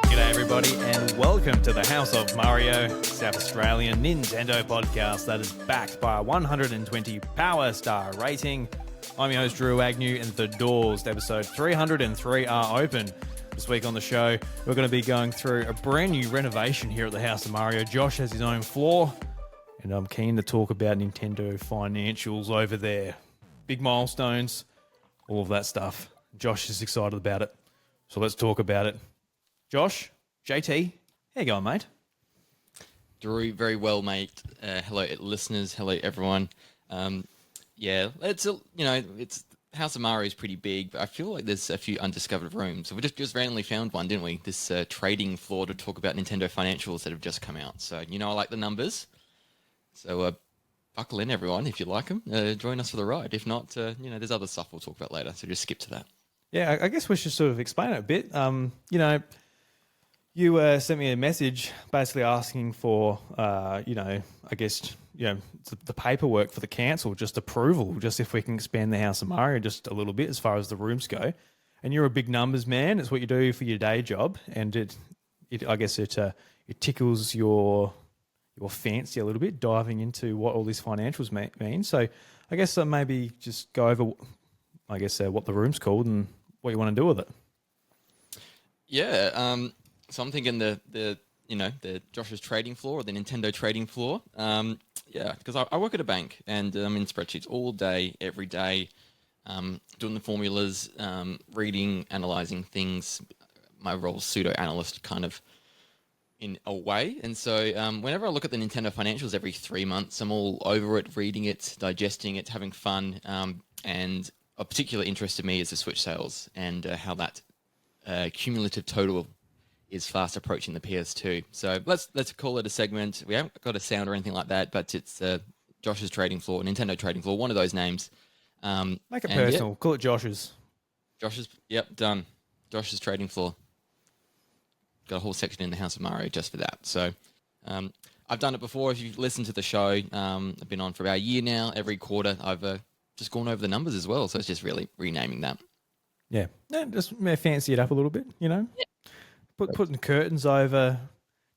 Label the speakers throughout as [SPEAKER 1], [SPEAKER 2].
[SPEAKER 1] G'day everybody and welcome to the House of Mario, South Australian Nintendo podcast that is backed by a 120 Power Star rating. I'm your host Drew Agnew and the doors to episode 303 are open. This week on the show we're going to be going through a brand new renovation here at the House of Mario. Josh has his own floor and I'm keen to talk about Nintendo financials over there. Big milestones, all of that stuff. Josh is excited about it, so let's talk about it. Josh, JT, how you going, mate?
[SPEAKER 2] Drew, very well, mate. Hello, listeners. Hello, everyone. It's House of Mario is pretty big, but I feel like there's a few undiscovered rooms. We just randomly found one, didn't we? This trading floor to talk about Nintendo financials that have just come out. So, I like the numbers. So, buckle in, everyone, if you like them. Join us for the ride. If not, there's other stuff we'll talk about later. So just skip to that.
[SPEAKER 1] Yeah, I guess we should sort of explain it a bit. You sent me a message basically asking for, the paperwork for the council, just approval, just if we can expand the House of Mario just a little bit as far as the rooms go. And you're a big numbers man. It's what you do for your day job. And it tickles your fancy a little bit, diving into what all these financials mean. So I guess maybe just go over, what the room's called and what you want to do with it.
[SPEAKER 2] Yeah, so I'm thinking the Josh's trading floor or the Nintendo trading floor. Because I work at a bank and I'm in spreadsheets all day, every day, doing the formulas, reading, analyzing things. My role's pseudo-analyst kind of in a way. And so whenever I look at the Nintendo financials every 3 months, I'm all over it, reading it, digesting it, having fun. And a particular interest to me is the Switch sales and how that cumulative total is fast approaching the PS2. So let's call it a segment. We haven't got a sound or anything like that, but it's Josh's trading floor, Nintendo trading floor, one of those names.
[SPEAKER 1] Make it personal. Call it Josh's.
[SPEAKER 2] Josh's, yep, done. Josh's trading floor. Got a whole section in the House of Mario just for that. So I've done it before. If you've listened to the show, I've been on for about a year now. Every quarter, I've just gone over the numbers as well. So it's just really renaming that.
[SPEAKER 1] Yeah, just fancy it up a little bit, Yeah. Putting curtains over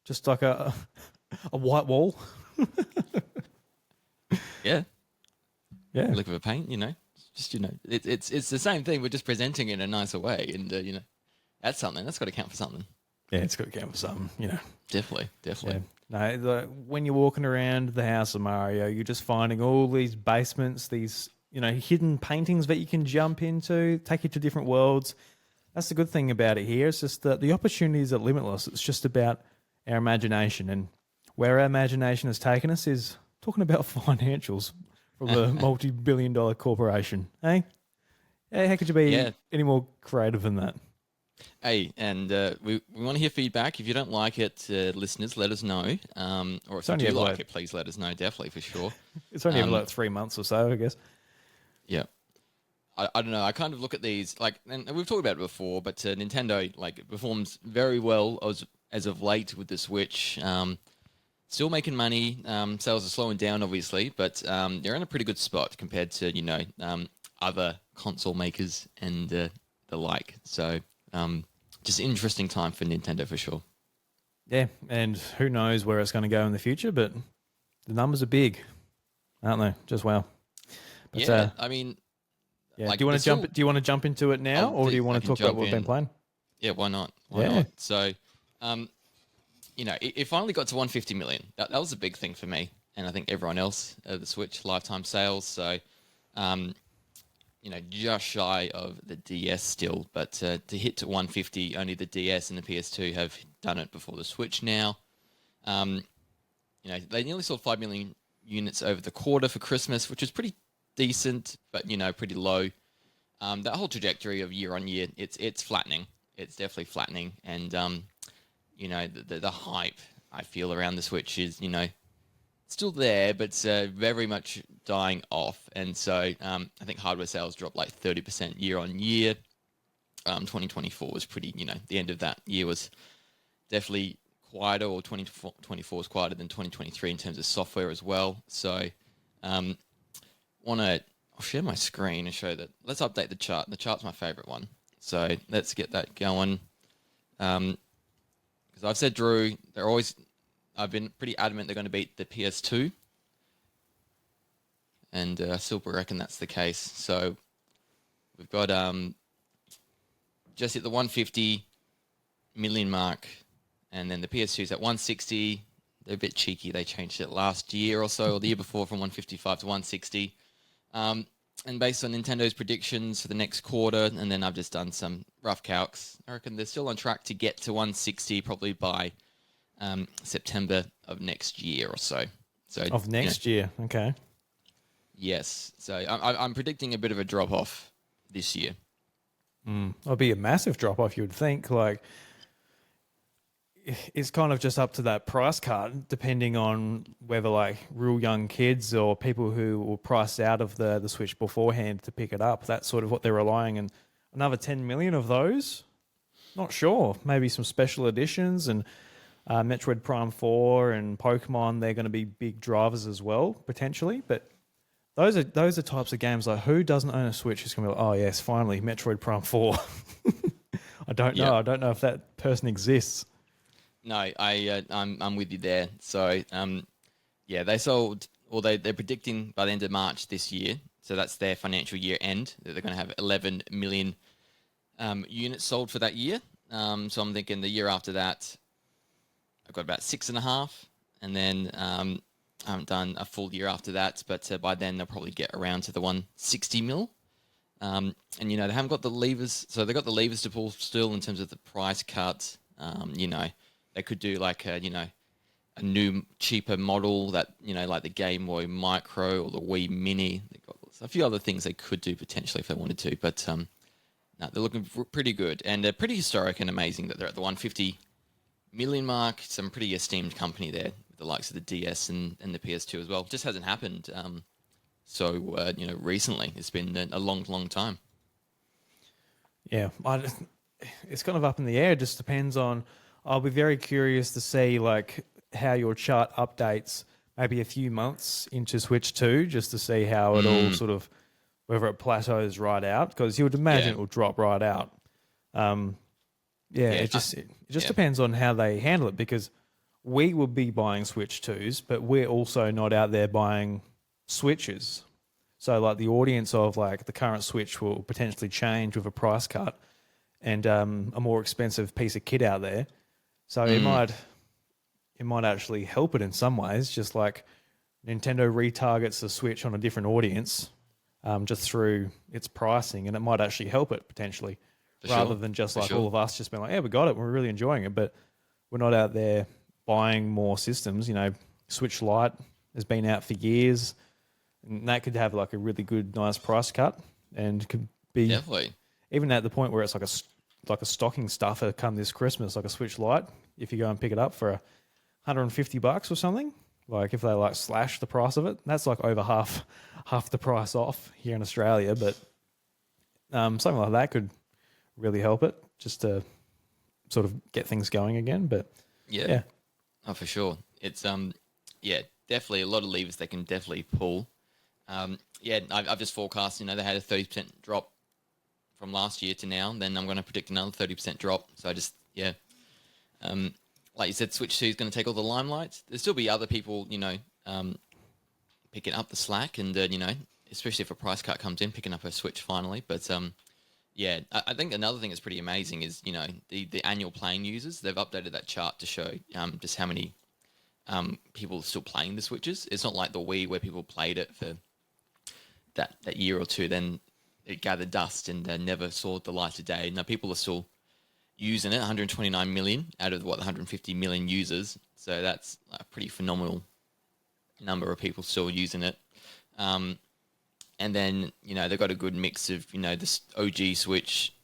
[SPEAKER 1] just like a white wall.
[SPEAKER 2] Yeah.
[SPEAKER 1] Lick
[SPEAKER 2] of a paint, it's the same thing. We're just presenting it in a nicer way. And, that's something. That's got to count for something.
[SPEAKER 1] Yeah, it's got to count for something,
[SPEAKER 2] Definitely.
[SPEAKER 1] Yeah. No, when you're walking around the House of Mario, you're just finding all these basements, these, hidden paintings that you can jump into, take you to different worlds. That's the good thing about it here. It's just that the opportunities are limitless. It's just about our imagination. And where our imagination has taken us is talking about financials from a multi-billion-dollar corporation. Hey? How could you be any more creative than that?
[SPEAKER 2] Hey, and we want to hear feedback. If you don't like it, listeners, let us know. Or if you do like it, please let us know, definitely, for sure.
[SPEAKER 1] It's only ever 3 months or so, I guess.
[SPEAKER 2] Yeah. I don't know. I kind of look at these, and we've talked about it before, but Nintendo, performs very well as of late with the Switch. Still making money. Sales are slowing down, obviously, but they're in a pretty good spot compared to, other console makers and the like. So just an interesting time for Nintendo for sure.
[SPEAKER 1] Yeah, and who knows where it's going to go in the future, but the numbers are big, aren't they? Just wow. But,
[SPEAKER 2] yeah, I mean...
[SPEAKER 1] Yeah. Do you want to jump into it now, or do you want to talk about what we've been playing?
[SPEAKER 2] Yeah, why not? Why not? So, it finally got to 150 million. That was a big thing for me, and I think everyone else. The Switch lifetime sales. So, just shy of the DS still, but to hit to 150, only the DS and the PS2 have done it before the Switch now. They nearly sold 5 million units over the quarter for Christmas, which is pretty decent, but pretty low. That whole trajectory of year on year, it's flattening. It's definitely flattening, and the hype I feel around the Switch is still there, but very much dying off. And so I think hardware sales dropped 30% year on year. 2024 was pretty. The end of that year was definitely quieter, or 2024 was quieter than 2023 in terms of software as well. So I'll share my screen and show that. Let's update the chart. The chart's my favorite one. So let's get that going. Because I've said, Drew, I've been pretty adamant they're going to beat the PS2. And I still reckon that's the case. So we've got just hit the 150 million mark. And then the PS2's at 160. They're a bit cheeky. They changed it last year or so, or the year before, from 155 to 160. And based on Nintendo's predictions for the next quarter, and then I've just done some rough calcs, I reckon they're still on track to get to 160 probably by September of next year or so.
[SPEAKER 1] Of next year, okay.
[SPEAKER 2] Yes. So I'm predicting a bit of a drop-off this year.
[SPEAKER 1] It'll be a massive drop-off, you would think. Like, it's kind of just up to that price cut, depending on whether like real young kids or people who were priced out of the Switch beforehand to pick it up. That's sort of what they're relying on. Another 10 million of those? Not sure. Maybe some special editions and Metroid Prime 4 and Pokemon, they're going to be big drivers as well, potentially. But those are types of games like, who doesn't own a Switch is going to be like, oh yes, finally, Metroid Prime 4. I don't know.
[SPEAKER 2] Yeah.
[SPEAKER 1] I don't know if that person exists.
[SPEAKER 2] No, I'm with you there. So they sold, or they're predicting by the end of March this year. So that's their financial year end. That they're going to have 11 million units sold for that year. So I'm thinking the year after that, I've got about 6.5, and then I haven't done a full year after that. But by then they'll probably get around to the 160 mil. And they haven't got the levers, so they've got the levers to pull still in terms of the price cut. They could do like a new cheaper model that, like the Game Boy Micro or the Wii Mini. They've got a few other things they could do potentially if they wanted to, but no, they're looking pretty good, and they're pretty historic and amazing that they're at the 150 million mark. Some pretty esteemed company there, with the likes of the DS and the PS2 as well. Just hasn't happened recently. It's been a long time.
[SPEAKER 1] Yeah, it's kind of up in the air. It just depends on. I'll be very curious to see like how your chart updates maybe a few months into Switch 2, just to see how it all sort of, whether it plateaus right out, because you would imagine it will drop right out. It just depends on how they handle it, because we will be buying Switch 2's, but we're also not out there buying Switches. So like the audience of like the current Switch will potentially change with a price cut and a more expensive piece of kit out there. So it might actually help it in some ways, just like Nintendo retargets the Switch on a different audience just through its pricing, and it might actually help it potentially, rather than just like all of us just being like, yeah, we got it, we're really enjoying it, but we're not out there buying more systems. Switch Lite has been out for years, and that could have like a really good, nice price cut, and could be
[SPEAKER 2] Definitely
[SPEAKER 1] even at the point where it's like a stocking stuffer come this Christmas, like a Switch Lite. If you go and pick it up for $150 or something, like if they like slash the price of it, that's like over half the price off here in Australia. But something like that could really help it, just to sort of get things going again. But yeah.
[SPEAKER 2] Oh, for sure. It's definitely a lot of levers they can definitely pull. I've just forecast. They had a 30% drop from last year to now. Then I'm going to predict another 30% drop. So like you said, Switch 2 is going to take all the limelight. There'll still be other people, picking up the slack, and especially if a price cut comes in, picking up a Switch finally. But I think another thing that's pretty amazing is the annual playing users. They've updated that chart to show just how many people are still playing the Switches. It's not like the Wii where people played it for that year or two, then it gathered dust and never saw the light of day. Now people are still using it, 129 million out of the 150 million users. So that's a pretty phenomenal number of people still using it. And then, they've got a good mix of, this OG Switch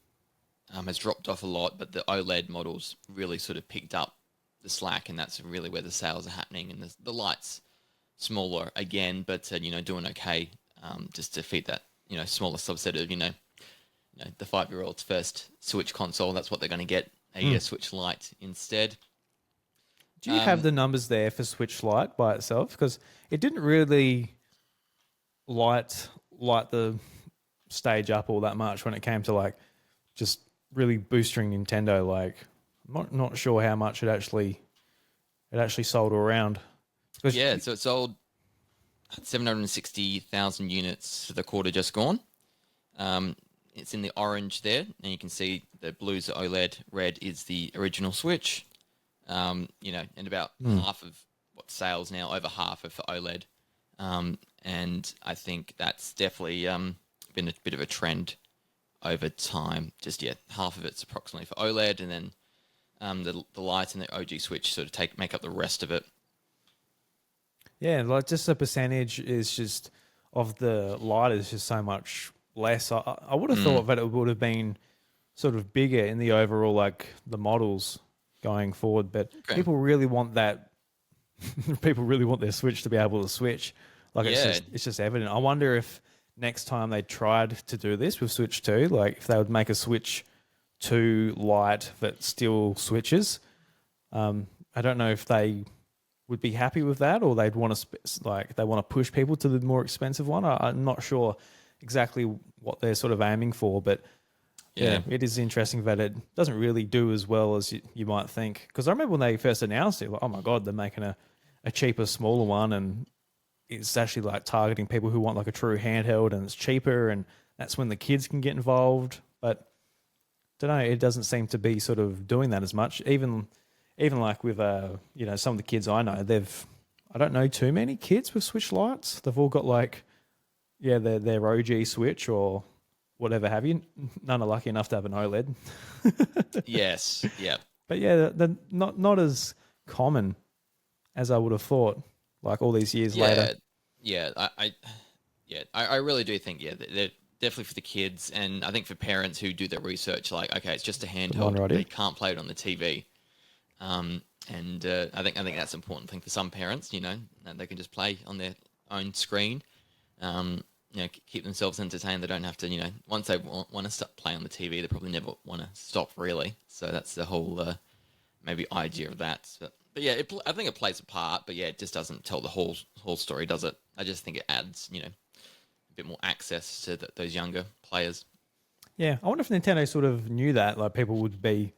[SPEAKER 2] has dropped off a lot, but the OLED models really sort of picked up the slack, and that's really where the sales are happening. And the light's smaller again, but, doing okay just to feed that, smaller subset of, the 5-year-old's first Switch console. That's what they're going to get, a Switch Lite instead.
[SPEAKER 1] Do you have the numbers there for Switch Lite by itself? Because it didn't really light the stage up all that much when it came to like just really boosting Nintendo. Like, I'm not sure how much it actually sold around.
[SPEAKER 2] Yeah, so it sold 760,000 units for the quarter just gone. It's in the orange there, and you can see the blue's the OLED, red is the original Switch. And about half of what sales now, over half are for OLED. And I think that's definitely been a bit of a trend over time. Just, half of it's approximately for OLED, and then the light and the OG Switch sort of make up the rest of it.
[SPEAKER 1] Yeah, like just the percentage is just of the light is just so much less. I would have thought that it would have been sort of bigger in the overall, like the models going forward, but people really want that. People really want their Switch to be able to switch. Like it's just evident. I wonder if next time they tried to do this with Switch 2, like if they would make a Switch 2 Lite that still switches. I don't know if they would be happy with that, or they'd want to they want to push people to the more expensive one. I'm not sure exactly what they're sort of aiming for, but yeah, it is interesting that it doesn't really do as well as you might think. Because I remember when they first announced it, like, oh my god, they're making a cheaper, smaller one, and it's actually like targeting people who want like a true handheld, and it's cheaper, and that's when the kids can get involved. But don't know, it doesn't seem to be sort of doing that as much. Even like with some of the kids I know, I don't know too many kids with Switch Lites. They've all got like their OG Switch or whatever have you. None are lucky enough to have an OLED.
[SPEAKER 2] Yes, yeah.
[SPEAKER 1] But yeah, they're not as common as I would have thought. Like all these years later.
[SPEAKER 2] Yeah, I really do think they're definitely for the kids, and I think for parents who do their research, like okay, it's just a handheld, they can't play it on the TV. I think that's an important thing for some parents, that they can just play on their own screen, keep themselves entertained. They don't have to, once they want to start playing on the TV, they probably never want to stop really. So that's the whole maybe idea of that. But yeah, I think it plays a part, but yeah, it just doesn't tell the whole story, does it? I just think it adds, a bit more access to those younger players.
[SPEAKER 1] Yeah, I wonder if Nintendo sort of knew that, like people would be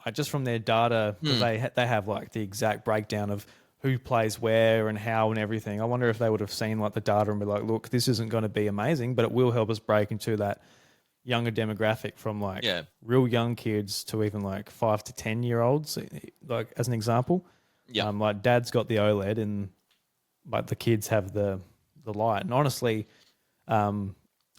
[SPEAKER 1] like just from their data, because they have like the exact breakdown of who plays where and how and everything. I wonder if they would have seen like the data and be like, look, this isn't going to be amazing, but it will help us break into that younger demographic from like real young kids to even like 5 to 10-year-olds, like as an example.
[SPEAKER 2] Yeah.
[SPEAKER 1] Like dad's got the OLED and like the kids have the light. And honestly,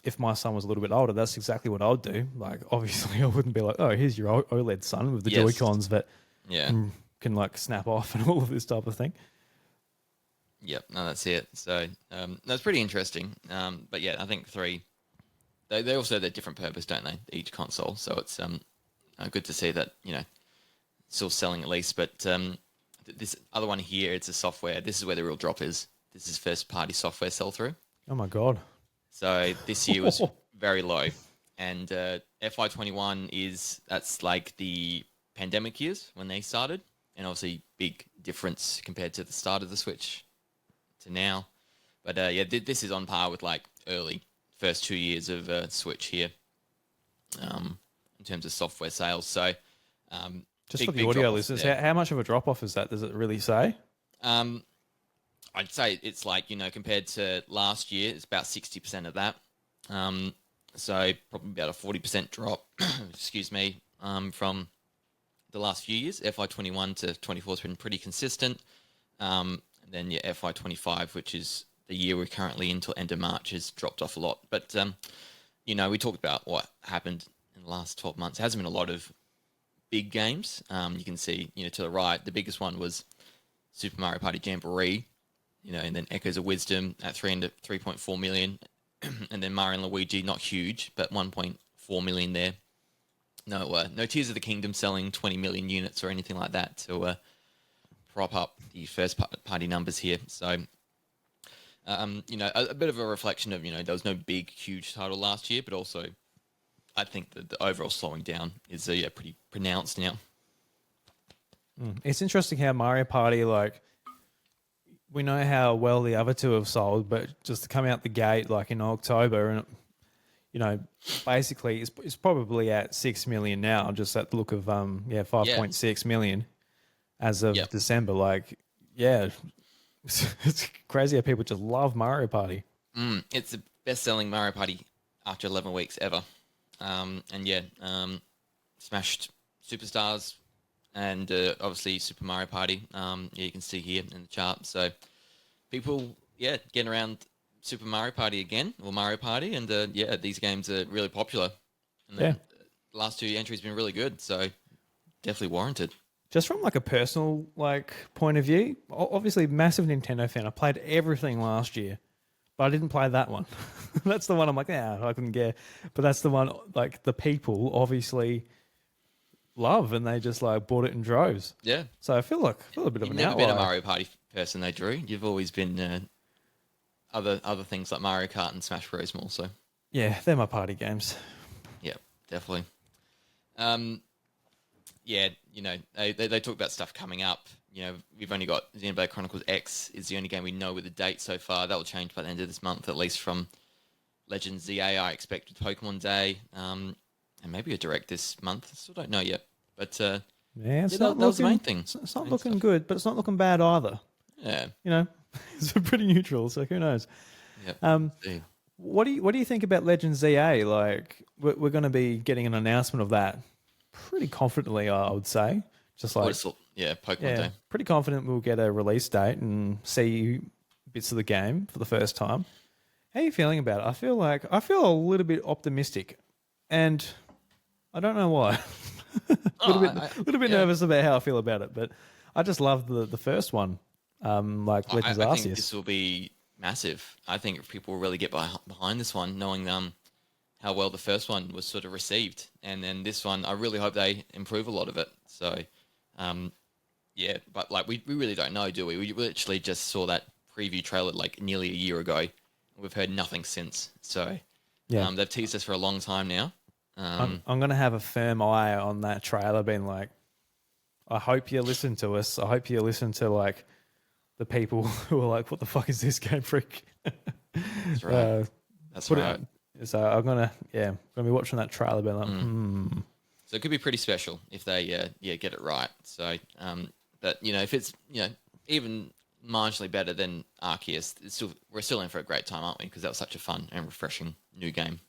[SPEAKER 1] if my son was a little bit older, that's exactly what I would do. Like, obviously, I wouldn't be like, "Oh, here's your OLED son with the Joy Cons that can like snap off and all of this type of thing."
[SPEAKER 2] Yep, no, that's it. So that's pretty interesting. But yeah, I think 3. They also have a different purpose, don't they? Each console. So it's good to see that still selling at least. But this other one here, it's a software. This is where the real drop is. This is first party software sell through.
[SPEAKER 1] Oh my god.
[SPEAKER 2] So this year was very low, and FY21 that's like the pandemic years when they started, and obviously big difference compared to the start of the Switch to now. But this is on par with like early first 2 years of Switch here, in terms of software sales. So
[SPEAKER 1] just for the audio listeners, how much of a drop off is that? Does it really say?
[SPEAKER 2] I'd say it's like, compared to last year, it's about 60% of that. So probably about a 40% drop, excuse me, from the last few years. FY21 to 24 has been pretty consistent. And then FY25, which is the year we're currently in till end of March, has dropped off a lot. But, we talked about what happened in the last 12 months. There hasn't been a lot of big games. You can see, to the right, the biggest one was Super Mario Party Jamboree. And then Echoes of Wisdom at 3.4 million. And then Mario and Luigi, not huge, but 1.4 million there. No Tears of the Kingdom selling 20 million units or anything like that to prop up the first party numbers here. So, a bit of a reflection of, there was no big, huge title last year, but also I think that the overall slowing down is pretty pronounced now.
[SPEAKER 1] It's interesting how Mario Party, like, we know how well the other two have sold, but just to come out the gate like in October and basically it's probably at 6 million now, just at the look of 5.6 million as of
[SPEAKER 2] Yep.
[SPEAKER 1] December. Like, yeah, it's crazy how people just love Mario Party.
[SPEAKER 2] It's the best-selling Mario Party after 11 weeks ever. Smashed Superstars and obviously Super Mario Party. You can see here in the chart. So people, getting around Super Mario Party again, or Mario Party, and these games are really popular. And the last two entries have been really good, so definitely warranted.
[SPEAKER 1] Just from like a personal point of view, obviously massive Nintendo fan. I played everything last year, but I didn't play that one. That's the one I'm like, I couldn't get. But that's the one like the people obviously love, and they just like bought it in droves.
[SPEAKER 2] Yeah.
[SPEAKER 1] So I feel a bit of
[SPEAKER 2] You've
[SPEAKER 1] an
[SPEAKER 2] never
[SPEAKER 1] outlier.
[SPEAKER 2] been a Mario Party person, though, Drew. You've always been other things like Mario Kart and Smash Bros. More so.
[SPEAKER 1] Yeah, they're my party games.
[SPEAKER 2] Yeah, definitely. They talk about stuff coming up. We've only got Xenoblade Chronicles X is the only game we know with a date so far. That will change by the end of this month, at least from Legends ZA. I expect with Pokemon Day, and maybe a Direct this month. Still don't know yet, but
[SPEAKER 1] that
[SPEAKER 2] was the main thing.
[SPEAKER 1] It's not looking good, but it's not looking bad either.
[SPEAKER 2] Yeah,
[SPEAKER 1] it's pretty neutral. So who knows?
[SPEAKER 2] Yep.
[SPEAKER 1] What do you think about Legends ZA? Like we're going to be getting an announcement of that pretty confidently, I would say. Just like
[SPEAKER 2] Pokemon Day.
[SPEAKER 1] Pretty confident we'll get a release date and see bits of the game for the first time. How are you feeling about it? I feel a little bit optimistic, and I don't know why. a little bit nervous about how I feel about it, but I just love the first one. Legends
[SPEAKER 2] I
[SPEAKER 1] Arceus.
[SPEAKER 2] think this will be massive. I think people will really get behind this one, knowing how well the first one was sort of received, and then this one, I really hope they improve a lot of it. So, but like we really don't know, do we? We literally just saw that preview trailer like nearly a year ago. We've heard nothing since. So, they've teased us for a long time now.
[SPEAKER 1] I'm going to have a firm eye on that trailer, being like, I hope you listen to us. I hope you listen to like the people who are like, what the fuck is this Game Freak?
[SPEAKER 2] That's right. That's right.
[SPEAKER 1] So I'm gonna be watching that trailer, being like,
[SPEAKER 2] So it could be pretty special if they get it right. So, but if it's even marginally better than Arceus, we're still in for a great time, aren't we? Because that was such a fun and refreshing new game.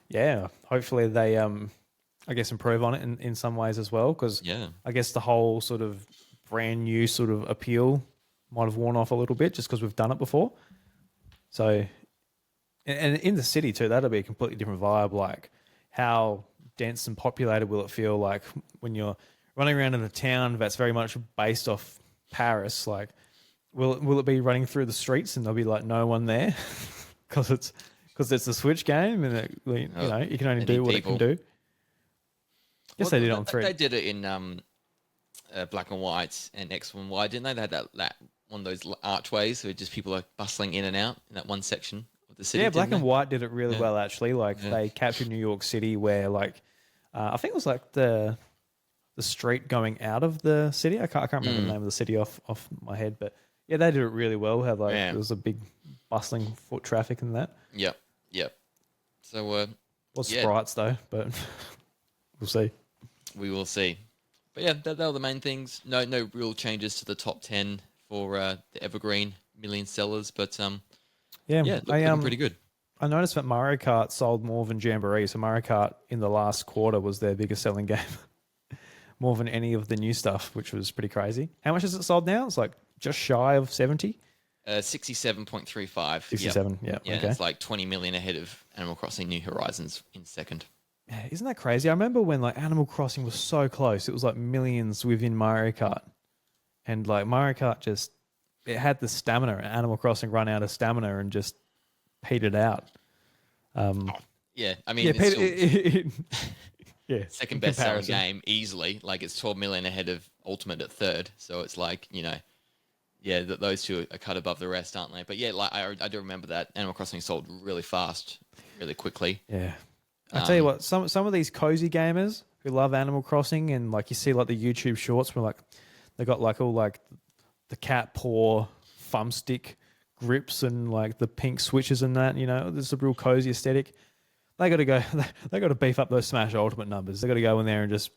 [SPEAKER 1] Yeah, hopefully they I guess improve on it in some ways as well, because I guess the whole sort of brand new sort of appeal might have worn off a little bit just because we've done it before. So, and in the city too, that'll be a completely different vibe. Like, how dense and populated will it feel like when you're running around in a town that's very much based off Paris? Like, will it be running through the streets and there'll be like no one there because it's a Switch game and you can only do what it can do. Yes, they did it on 3.
[SPEAKER 2] They did it in Black and White and X1Y, didn't they? They had that one of those archways where just people are bustling in and out in that one section of the city.
[SPEAKER 1] Yeah, Black and White did it really well, actually. Like, they captured New York City where, like, I think it was like the street going out of the city. I can't remember the name of the city off my head, but yeah, they did it really well. Had there was a big bustling foot traffic and that.
[SPEAKER 2] Yep. So,
[SPEAKER 1] sprites though, but we'll see.
[SPEAKER 2] We will see. But yeah, that were the main things. No real changes to the top 10 for the evergreen million sellers, but looking pretty good.
[SPEAKER 1] I noticed that Mario Kart sold more than Jamboree. So Mario Kart in the last quarter was their biggest selling game, more than any of the new stuff, which was pretty crazy. How much has it sold now? It's like just shy of 70.
[SPEAKER 2] 67.35.
[SPEAKER 1] 67.
[SPEAKER 2] Yep. Yeah.
[SPEAKER 1] Okay.
[SPEAKER 2] It's like 20 million ahead of Animal Crossing New Horizons in second.
[SPEAKER 1] Yeah, isn't that crazy? I remember when like Animal Crossing was so close. It was like millions within Mario Kart, and like Mario Kart it had the stamina. Animal Crossing run out of stamina and just petered out.
[SPEAKER 2] Yeah, I mean, it's
[SPEAKER 1] still,
[SPEAKER 2] second best selling game easily. Like, it's 12 million ahead of Ultimate at third. So it's like, those two are cut above the rest, aren't they? But yeah, like I do remember that Animal Crossing sold really fast, really quickly.
[SPEAKER 1] Yeah. I tell you what, some of these cozy gamers who love Animal Crossing, and like you see like the YouTube shorts where like they got like all like the cat paw thumbstick grips and like the pink switches and that. You know, there's a real cozy aesthetic. They got to go. They got to beef up those Smash Ultimate numbers. They got to go in there and just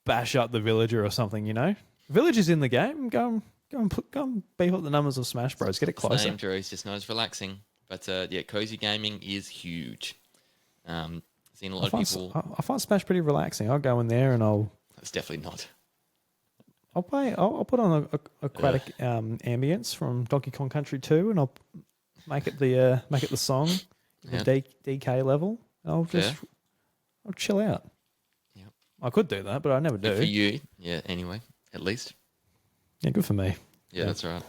[SPEAKER 1] bash up the Villager or something. You know, Villager's in the game. Go and beef up the numbers of Smash Bros. Get it closer.
[SPEAKER 2] Same, Drew. It's just not as relaxing. But yeah, cozy gaming is huge. Seen a lot of people.
[SPEAKER 1] I find Smash pretty relaxing. I'll go in there and
[SPEAKER 2] It's definitely not.
[SPEAKER 1] I'll put on a aquatic ambience from Donkey Kong Country 2, and I'll make it the song, the DK level. I'll chill out.
[SPEAKER 2] Yep.
[SPEAKER 1] I could do that, but I never do.
[SPEAKER 2] Good for you, yeah. Anyway, at least.
[SPEAKER 1] Yeah, good for me.
[SPEAKER 2] Yeah, that's right.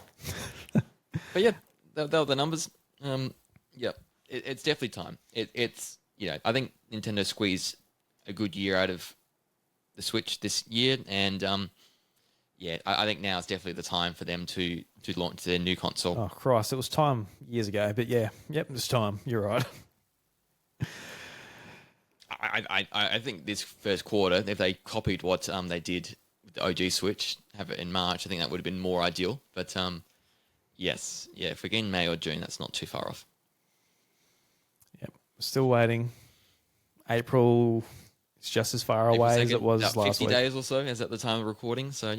[SPEAKER 2] But yeah, they were the numbers. Yeah, it's definitely time. It's I think Nintendo squeezed a good year out of the Switch this year, and I think now is definitely the time for them to launch their new console.
[SPEAKER 1] Oh Christ, it was time years ago, but yep, it's time. You're right.
[SPEAKER 2] I think this first quarter, if they copied what they did with the OG Switch, have it in March, I think that would have been more ideal. But yes, if we get in May or June, that's not too far off.
[SPEAKER 1] Yep, still waiting. April. It's just as far away as it was last
[SPEAKER 2] 50
[SPEAKER 1] week.
[SPEAKER 2] days or so, as at the time of recording. So,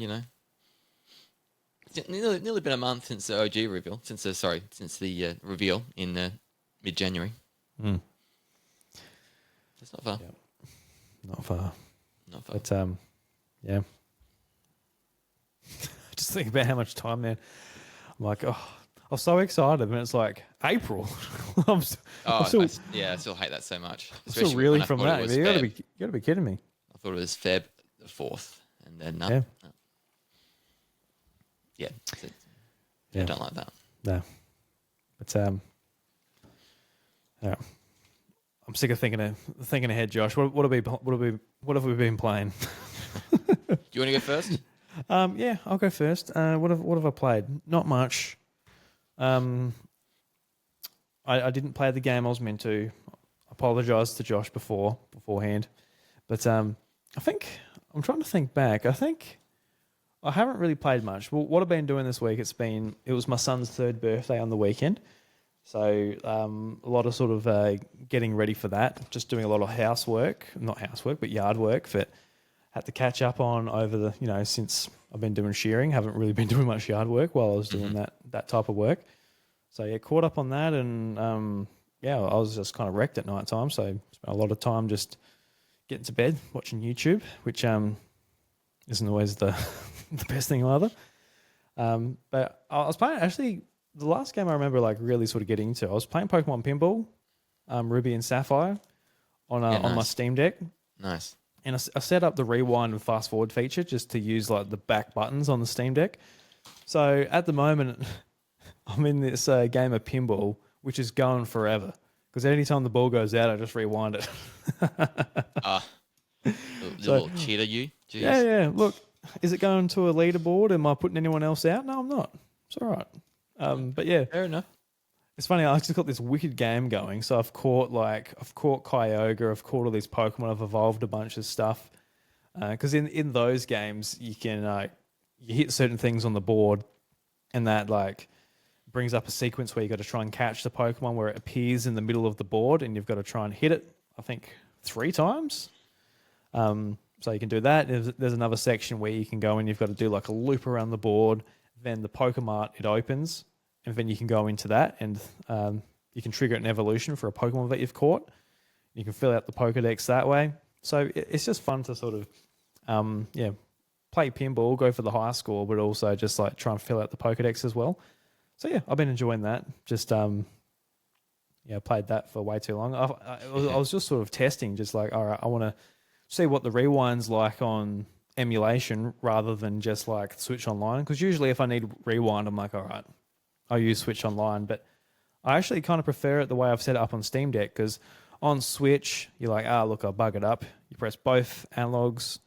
[SPEAKER 2] it's nearly been a month since the OG reveal. Since the reveal in mid-January. It's not far.
[SPEAKER 1] Yep. Not far.
[SPEAKER 2] Not far.
[SPEAKER 1] But, yeah. Just think about how much time, man. I'm like, I'm so excited, and it's like April. I still
[SPEAKER 2] hate that so much.
[SPEAKER 1] I'm still reeling from that. You gotta be kidding me.
[SPEAKER 2] I thought it was Feb the 4th, and then
[SPEAKER 1] yeah.
[SPEAKER 2] I don't like that.
[SPEAKER 1] No, but yeah. I'm sick of thinking ahead, Josh. What have we been playing?
[SPEAKER 2] Do you want to go first?
[SPEAKER 1] Yeah, I'll go first. What have I played? Not much. I didn't play the game I was meant to. I apologise to Josh beforehand, but I think I'm trying to think back. I think I haven't really played much. Well, what I've been doing this week, it was my son's 3rd birthday on the weekend, so a lot of sort of getting ready for that. Just doing a lot of not housework, but yard work that had to catch up on over the since I've been doing shearing. Haven't really been doing much yard work while I was doing that type of work. So yeah, caught up on that, and I was just kind of wrecked at night time. So spent a lot of time just getting to bed, watching YouTube, which isn't always the the best thing either. But I was playing, actually, the last game I remember like really sort of getting into. I was playing Pokemon Pinball, Ruby and Sapphire on my Steam Deck.
[SPEAKER 2] Nice.
[SPEAKER 1] And I set up the rewind and fast forward feature just to use like the back buttons on the Steam Deck. So at the moment, I'm in this game of pinball, which is going forever. Because anytime the ball goes out, I just rewind it.
[SPEAKER 2] Little cheater, you? Jeez.
[SPEAKER 1] Yeah. Look, is it going to a leaderboard? Am I putting anyone else out? No, I'm not. It's all right. But yeah.
[SPEAKER 2] Fair enough.
[SPEAKER 1] It's funny, I actually got this wicked game going. So I've caught Kyogre, I've caught all these Pokemon, I've evolved a bunch of stuff. Because in those games, you can you hit certain things on the board, and that like brings up a sequence where you got to try and catch the Pokemon where it appears in the middle of the board, and you've got to try and hit it, I think, 3 times. So you can do that. There's another section where you can go and you've got to do like a loop around the board. Then the Pokemart, it opens, and then you can go into that, and you can trigger an evolution for a Pokemon that you've caught. You can fill out the Pokedex that way. So it's just fun to sort of, play pinball, go for the high score, but also just like try and fill out the Pokedex as well. So yeah, I've been enjoying that. Just played that for way too long. I was just sort of testing, just like, all right, I want to see what the rewind's like on emulation rather than just like Switch Online. Because usually if I need rewind, I'm like, all right, I'll use Switch Online. But I actually kind of prefer it the way I've set it up on Steam Deck, because on Switch, you're like, look, I'll bug it up. You press both analogs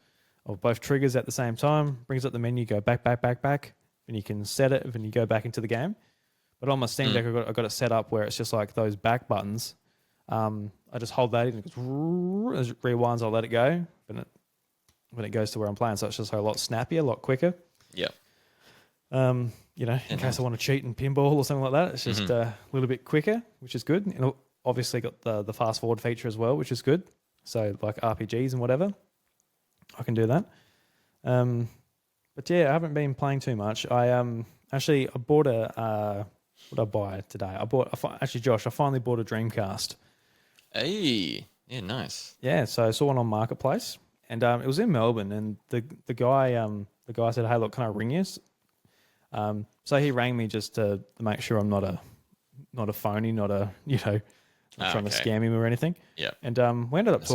[SPEAKER 1] or both triggers at the same time, brings up the menu, go back, and you can set it, and you go back into the game. But on my Steam Deck, I've got it set up where it's just like those back buttons. I just hold that in, and it goes, as it rewinds, I'll let it go, when it goes to where I'm playing. So it's just a lot snappier, a lot quicker.
[SPEAKER 2] Yeah.
[SPEAKER 1] in case I want to cheat in pinball or something like that. It's just a little bit quicker, which is good. And obviously got the fast forward feature as well, which is good. So like RPGs and whatever, I can do that. But yeah, I haven't been playing too much. I bought what did I buy today? Josh, I finally bought a Dreamcast.
[SPEAKER 2] Hey, yeah, nice.
[SPEAKER 1] Yeah, so I saw one on Marketplace, and it was in Melbourne, and the guy said, "Hey, look, can I ring you?" So he rang me just to make sure I'm not a phony, not trying to scam him or anything.
[SPEAKER 2] Yeah.
[SPEAKER 1] And we ended up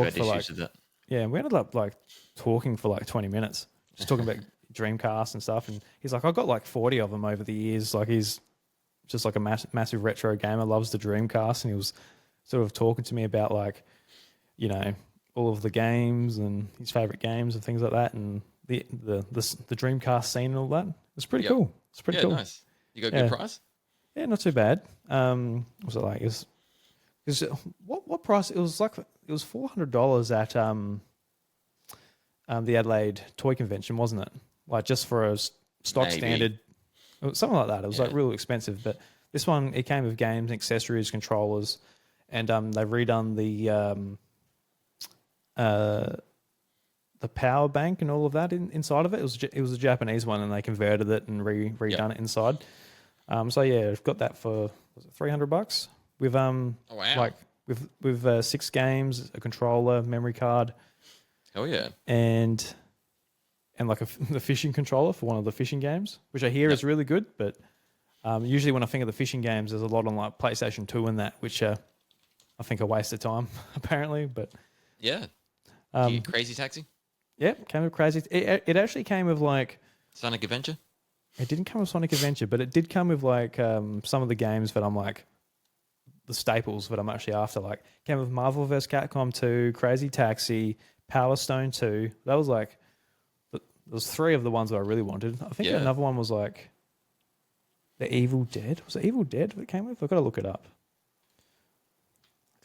[SPEAKER 1] talking for like 20 minutes, just talking about Dreamcast and stuff. And he's like, "I've got like 40 of them over the years." Like he's just like a massive retro gamer, loves the Dreamcast, and he was sort of talking to me about like, all of the games and his favorite games and things like that, and the Dreamcast scene and all that. It's pretty cool. It's pretty cool.
[SPEAKER 2] Nice. You got a good price?
[SPEAKER 1] Yeah, not too bad. Was it like what price? It was $400 at the Adelaide Toy Convention, wasn't it? Like just for a stock standard, something like that. It was like real expensive, but this one it came with games, accessories, controllers, and they've redone the power bank and all of that inside of it. It was a Japanese one, and they converted it and redone it inside. So yeah, I've got that for $300 with like with 6 games, a controller, memory card.
[SPEAKER 2] Oh yeah,
[SPEAKER 1] and like the fishing controller for one of the fishing games, which I hear is really good. But usually when I think of the fishing games, there's a lot on like PlayStation 2 and that, which I think are waste of time apparently. But
[SPEAKER 2] yeah, Crazy Taxi.
[SPEAKER 1] Yeah, came with Crazy. It actually came with like
[SPEAKER 2] Sonic Adventure.
[SPEAKER 1] It didn't come with Sonic Adventure, but it did come with like some of the games that I'm like the staples that I'm actually after. Like came with Marvel vs. Capcom 2, Crazy Taxi, Power Stone 2. That was like there was 3 of the ones that I really wanted. I think another one was like the Evil Dead. Was it Evil Dead that it came with? I've got to look it up.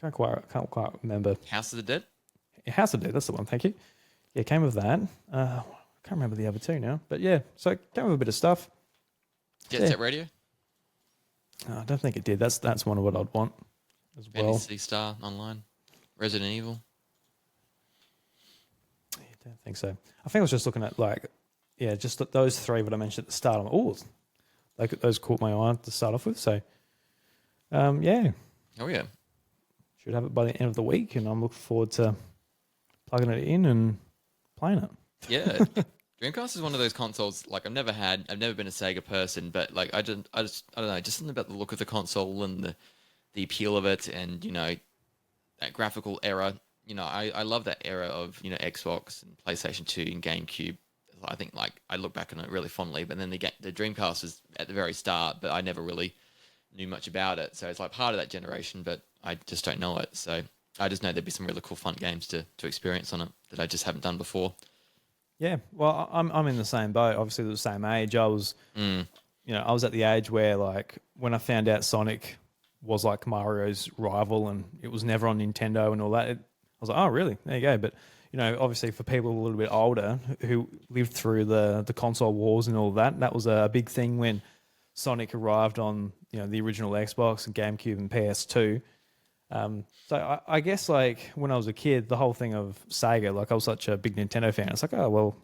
[SPEAKER 1] I can't quite remember.
[SPEAKER 2] House of the Dead.
[SPEAKER 1] House of the Dead. That's the one. Thank you. Yeah, it came with that. I can't remember the other 2 now, but yeah. So it came with a bit of stuff.
[SPEAKER 2] Jet Set Radio.
[SPEAKER 1] No, I don't think it did. That's one of what I'd want as well.
[SPEAKER 2] Fantasy Star Online. Resident Evil.
[SPEAKER 1] I don't think so. I think I was just looking at like, just those 3 that I mentioned at the start. Those caught my eye to start off with. So, yeah.
[SPEAKER 2] Oh yeah.
[SPEAKER 1] Should have it by the end of the week, and I'm looking forward to plugging it in and playing it.
[SPEAKER 2] Yeah. Dreamcast is one of those consoles like I've never been a Sega person, but like I don't know, just something about the look of the console and the appeal of it, and that graphical era. I love that era of Xbox and PlayStation 2 and GameCube. I think like I look back on it really fondly, but then the Dreamcast was at the very start, but I never really knew much about it. So it's like part of that generation, but I just don't know it. So I just know there'd be some really cool fun games to experience on it that I just haven't done before.
[SPEAKER 1] Yeah, well, I'm in the same boat. Obviously, the same age. I was, I was at the age where, like, when I found out Sonic was like Mario's rival, and it was never on Nintendo and all that. I was like, oh, really? There you go. But obviously, for people a little bit older who lived through the console wars and all that, that was a big thing when Sonic arrived on the original Xbox and GameCube and PS2. So I guess like when I was a kid, the whole thing of Sega, like I was such a big Nintendo fan. It's like, oh, well,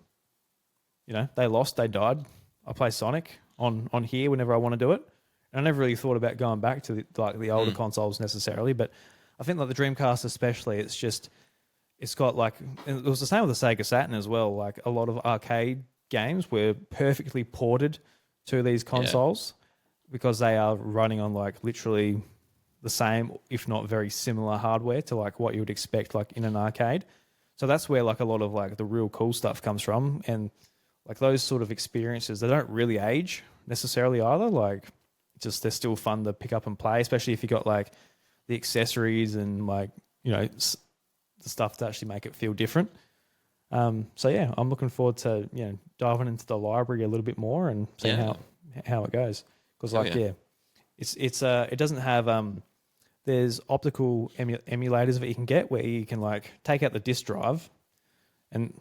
[SPEAKER 1] they lost, they died. I play Sonic on here whenever I want to do it. And I never really thought about going back to the older consoles necessarily. But I think like the Dreamcast especially, it's got like, it was the same with the Sega Saturn as well. Like a lot of arcade games were perfectly ported to these consoles because they are running on like literally the same, if not very similar hardware to like what you would expect like in an arcade. So that's where like a lot of like the real cool stuff comes from. And like those sort of experiences, they don't really age necessarily either. Like they're still fun to pick up and play, especially if you got like the accessories and like, the stuff to actually make it feel different. So yeah, I'm looking forward to, diving into the library a little bit more and seeing how it goes. Because it doesn't have there's optical emulators that you can get where you can like take out the disk drive and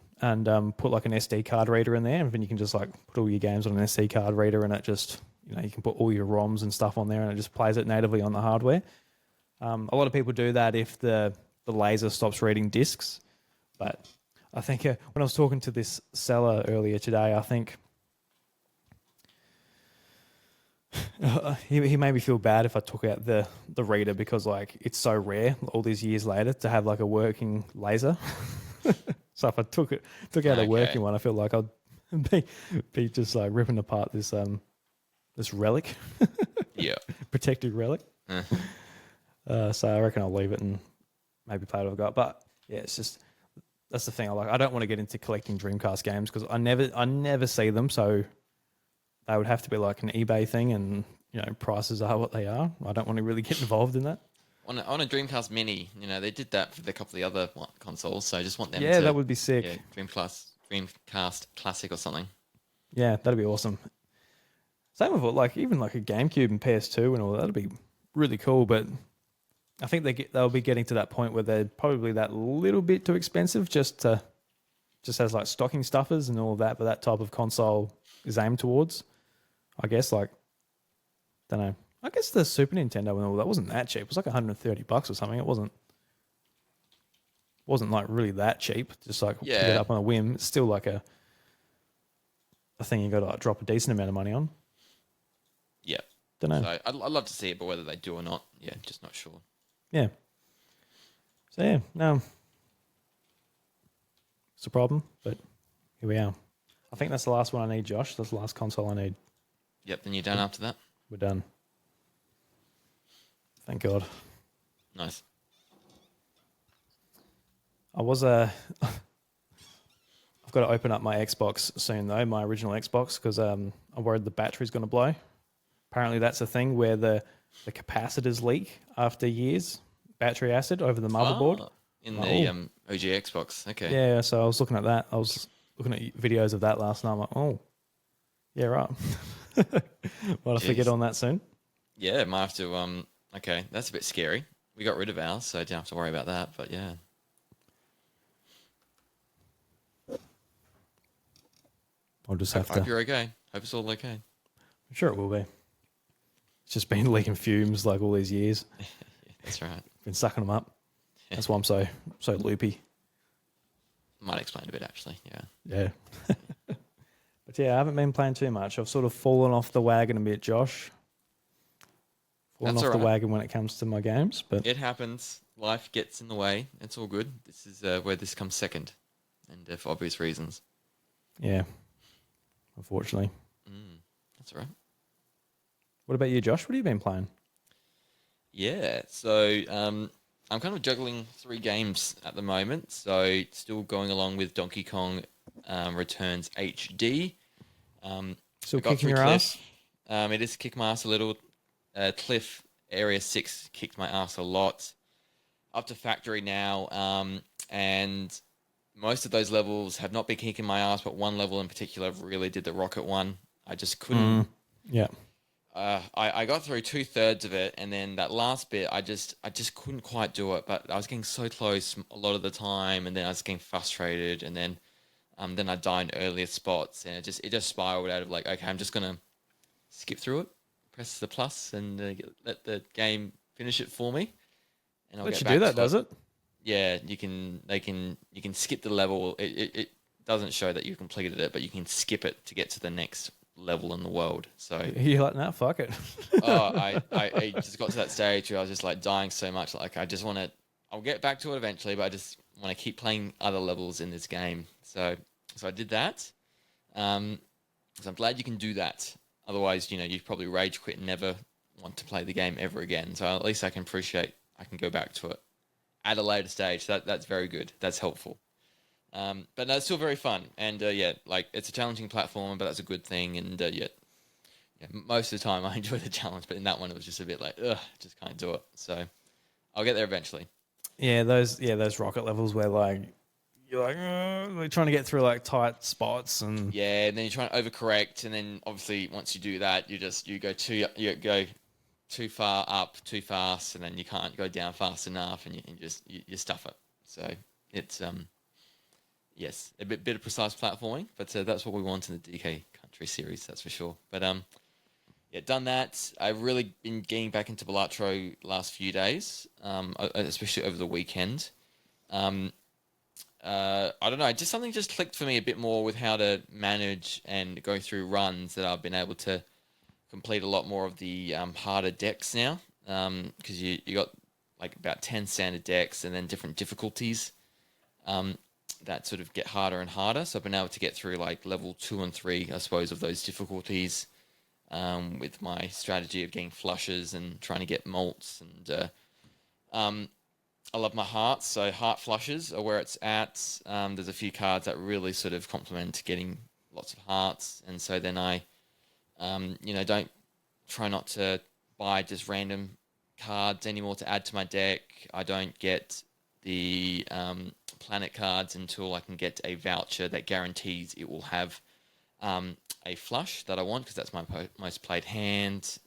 [SPEAKER 1] put like an SD card reader in there, and then you can just like put all your games on an SD card reader, and it just you can put all your ROMs and stuff on there, and it just plays it natively on the hardware. A lot of people do that if the laser stops reading discs, but I think when I was talking to this seller earlier today, I think he made me feel bad if I took out the reader, because like it's so rare all these years later to have like a working laser. So if I took out a working one, I feel like I'd be just like ripping apart this relic,
[SPEAKER 2] Yeah.
[SPEAKER 1] protected relic. So I reckon I'll leave it and maybe play what I've got. But yeah, it's just that's the thing I like. I don't want to get into collecting Dreamcast games because I never see them. So they would have to be like an eBay thing, and prices are what they are. I don't want to really get involved in that.
[SPEAKER 2] On a Dreamcast Mini, they did that for a couple of the other consoles, so I just want them to...
[SPEAKER 1] Yeah, that would be sick.
[SPEAKER 2] Yeah, Dreamcast Classic or something.
[SPEAKER 1] Yeah, that'd be awesome. Same with even like a GameCube and PS2 and all that'd be really cool, but I think they'll be getting to that point where they're probably that little bit too expensive just as like stocking stuffers and all of that, but that type of console is aimed towards. I guess don't know. I guess the Super Nintendo and all that wasn't that cheap. It was like $130 or something. It wasn't like really that cheap. Just like pick it up on a whim. It's still like a thing you got to like drop a decent amount of money on.
[SPEAKER 2] Yeah.
[SPEAKER 1] Don't know.
[SPEAKER 2] So I'd love to see it, but whether they do or not, just not sure.
[SPEAKER 1] Yeah. So yeah, no, it's a problem, but here we are. I think that's the last one I need, Josh. That's the last console I need.
[SPEAKER 2] Yep. Then you're done after that.
[SPEAKER 1] We're done. Thank God.
[SPEAKER 2] Nice.
[SPEAKER 1] I've got to open up my Xbox soon though, my original Xbox, because I'm worried the battery's going to blow. Apparently that's a thing where the capacitors leak after years, battery acid over the motherboard.
[SPEAKER 2] In the OG Xbox, okay.
[SPEAKER 1] Yeah, so I was looking at that. I was looking at videos of that last night. I'm like, oh, yeah, right. Well, I forget on that soon.
[SPEAKER 2] Yeah, might have to, okay, that's a bit scary. We got rid of ours, so I don't have to worry about that, but yeah.
[SPEAKER 1] I'll just have to...
[SPEAKER 2] Hope you're okay. Hope it's all okay.
[SPEAKER 1] I'm sure it will be. It's just been leaking fumes like all these years.
[SPEAKER 2] Yeah, that's right.
[SPEAKER 1] Been sucking them up. That's why I'm so loopy.
[SPEAKER 2] Might explain a bit, actually, yeah.
[SPEAKER 1] Yeah. But yeah, I haven't been playing too much. I've sort of fallen off the wagon a bit, Josh. Fallen off the wagon when it comes to my games. But
[SPEAKER 2] it happens. Life gets in the way. It's all good. This is where this comes second, and for obvious reasons.
[SPEAKER 1] Yeah, unfortunately.
[SPEAKER 2] That's all right.
[SPEAKER 1] What about you, Josh? What have you been playing?
[SPEAKER 2] Yeah, so I'm kind of juggling 3 games at the moment. So still going along with Donkey Kong Returns HD.
[SPEAKER 1] Still kicking your ass?
[SPEAKER 2] It is kick my ass a little. Cliff Area 6 kicked my ass a lot. Up to Factory now, and most of those levels have not been kicking my ass, but one level in particular really did the rocket one. I just couldn't...
[SPEAKER 1] Yeah.
[SPEAKER 2] I got through 2/3 of it, and then that last bit, I just couldn't quite do it. But I was getting so close a lot of the time, and then I was getting frustrated, and then I died in earlier spots, and it just spiraled out of like, okay, I'm just gonna skip through it, press the plus, and let the game finish it for me. And I'll
[SPEAKER 1] let you do that, does it?
[SPEAKER 2] Yeah, you can skip the level. It doesn't show that you completed it, but you can skip it to get to the next level in the world. So
[SPEAKER 1] you're like, nah, fuck it.
[SPEAKER 2] I just got to that stage where I was just like dying so much. Like I just want to. I'll get back to it eventually, but I just want to keep playing other levels in this game. So I did that. So I'm glad you can do that. Otherwise, you'd probably rage quit and never want to play the game ever again. So at least I can go back to it at a later stage. That's very good. That's helpful. But no, it's still very fun. And it's a challenging platform, but that's a good thing. And most of the time I enjoy the challenge, but in that one it was just a bit like, ugh, just can't do it. So I'll get there eventually.
[SPEAKER 1] Yeah, those rocket levels where like you're like trying to get through like tight spots and
[SPEAKER 2] and then you're trying to overcorrect, and then obviously once you do that, you go too far up too fast, and then you can't go down fast enough, and you stuff it. So it's yes, a bit of precise platforming, but that's what we want in the DK Country series, that's for sure. But yeah, done that. I've really been getting back into Balatro last few days, especially over the weekend. Um, I don't know, just something just clicked for me a bit more with how to manage and go through runs that I've been able to complete a lot more of the harder decks now. Because you got like about 10 standard decks and then different difficulties that sort of get harder and harder. So I've been able to get through like level 2 and 3, I suppose, of those difficulties with my strategy of getting flushes and trying to get malts. And I love my hearts, so heart flushes are where it's at. There's a few cards that really sort of complement getting lots of hearts. And so then I, don't try not to buy just random cards anymore to add to my deck. I don't get the planet cards until I can get a voucher that guarantees it will have a flush that I want, because that's my most played hand.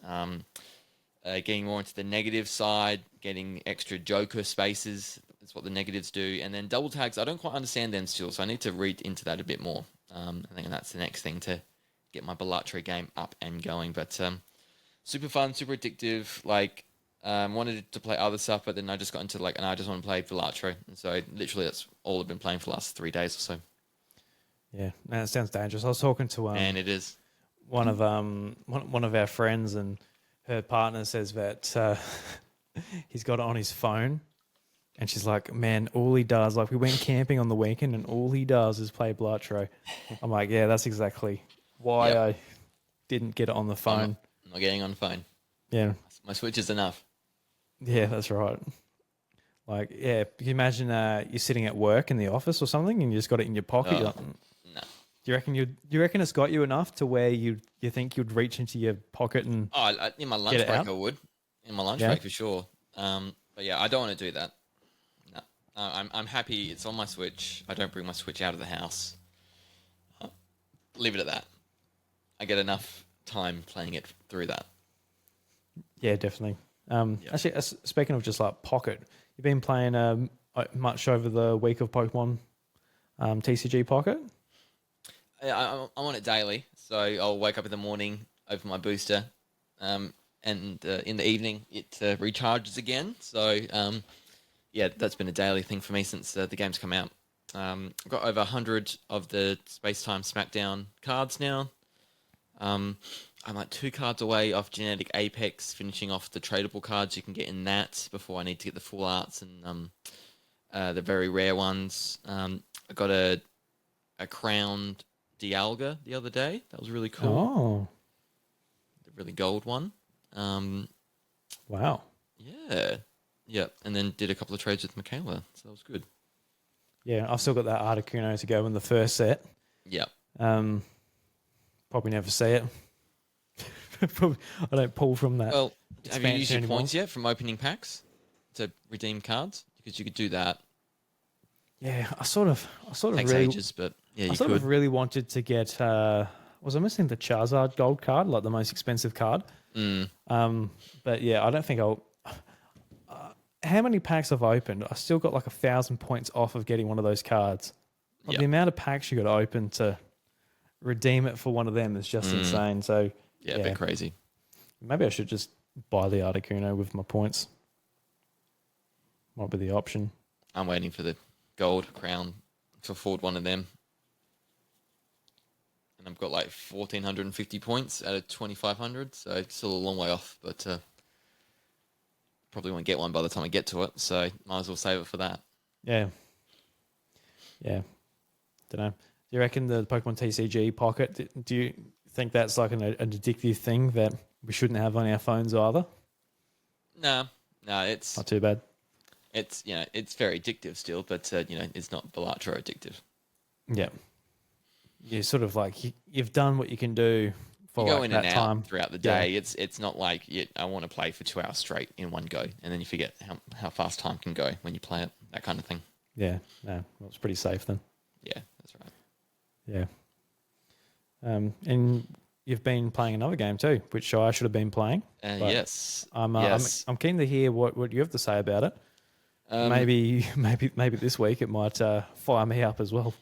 [SPEAKER 2] Getting more into the negative side, getting extra Joker spaces. That's what the negatives do. And then double tags, I don't quite understand them still, so I need to read into that a bit more. I think that's the next thing to get my Balatro game up and going. But super fun, super addictive. Like, wanted to play other stuff, but then I just got into and I just want to play Balatro. And so literally that's all I've been playing for the last 3 days or so.
[SPEAKER 1] Yeah, man, it sounds dangerous. I was talking to
[SPEAKER 2] And it is.
[SPEAKER 1] one of our friends, and her partner says that he's got it on his phone, and she's like, "Man, all he does, like, we went camping on the weekend, and all he does is play Balatro." I'm like, "Yeah, that's exactly why I didn't get it on the phone."
[SPEAKER 2] I'm not getting on the phone.
[SPEAKER 1] Yeah,
[SPEAKER 2] my Switch is enough.
[SPEAKER 1] Yeah, that's right. Like, yeah, can you imagine you're sitting at work in the office or something, and you just got it in your pocket? You're like,
[SPEAKER 2] no.
[SPEAKER 1] Do you reckon it's got you enough to where you think you'd reach into your pocket and
[SPEAKER 2] in my lunch break I would. In my lunch break for sure. But yeah, I don't want to do that. No. I'm happy it's on my Switch. I don't bring my Switch out of the house. Leave it at that. I get enough time playing it through that.
[SPEAKER 1] Yeah, definitely. Actually, speaking of just like Pocket, you've been playing much over the week of Pokemon TCG Pocket?
[SPEAKER 2] I'm on it daily, so I'll wake up in the morning, open my booster, and in the evening it recharges again. So yeah, that's been a daily thing for me since the game's come out. I've got over 100 of the Space Time Smackdown cards now. I'm like 2 cards away off Genetic Apex, finishing off the tradable cards you can get in that before I need to get the full arts and the very rare ones. I got a crowned Dialga the other day. That was really cool.
[SPEAKER 1] Oh.
[SPEAKER 2] The really gold one.
[SPEAKER 1] Wow.
[SPEAKER 2] Yeah. Yeah. And then did a couple of trades with Michaela. So that was good.
[SPEAKER 1] Yeah, I've still got that Articuno to go in the first set.
[SPEAKER 2] Yeah.
[SPEAKER 1] Probably never see it. I don't pull from that.
[SPEAKER 2] Well, have you used your
[SPEAKER 1] anymore.
[SPEAKER 2] points yet from opening packs to redeem cards? Because you could do that.
[SPEAKER 1] Yeah, I sort of
[SPEAKER 2] Takes
[SPEAKER 1] really,
[SPEAKER 2] ages, but yeah, you
[SPEAKER 1] I sort
[SPEAKER 2] could.
[SPEAKER 1] of really wanted to get. Was I missing the Charizard gold card, like the most expensive card? But yeah, I don't think I'll. How many packs I've opened? I still got like 1,000 points off of getting one of those cards. Like the amount of packs you got to open to redeem it for one of them is just insane. So
[SPEAKER 2] yeah, a bit crazy.
[SPEAKER 1] Maybe I should just buy the Articuno with my points. Might be the option.
[SPEAKER 2] I'm waiting for the gold crown to afford one of them. And I've got like 1,450 points out of 2,500, so it's still a long way off, but probably won't get one by the time I get to it, so might as well save it for that.
[SPEAKER 1] Yeah. Yeah. Don't know. Do you reckon the Pokemon TCG Pocket, do you think that's like an addictive thing that we shouldn't have on our phones either?
[SPEAKER 2] No, it's
[SPEAKER 1] not too bad.
[SPEAKER 2] It's it's very addictive still, but it's not Balatro addictive.
[SPEAKER 1] Yeah. You sort of like you've done what you can do for
[SPEAKER 2] you go
[SPEAKER 1] like
[SPEAKER 2] in
[SPEAKER 1] that
[SPEAKER 2] and
[SPEAKER 1] time
[SPEAKER 2] out throughout the day. Yeah. It's not like I want to play for 2 hours straight in one go, and then you forget how fast time can go when you play it. That kind of thing.
[SPEAKER 1] Yeah. No, well, it's pretty safe then.
[SPEAKER 2] Yeah, that's right.
[SPEAKER 1] Yeah. And you've been playing another game too, which I should have been playing.
[SPEAKER 2] Yes.
[SPEAKER 1] I'm keen to hear what you have to say about it. Maybe this week it might fire me up as well.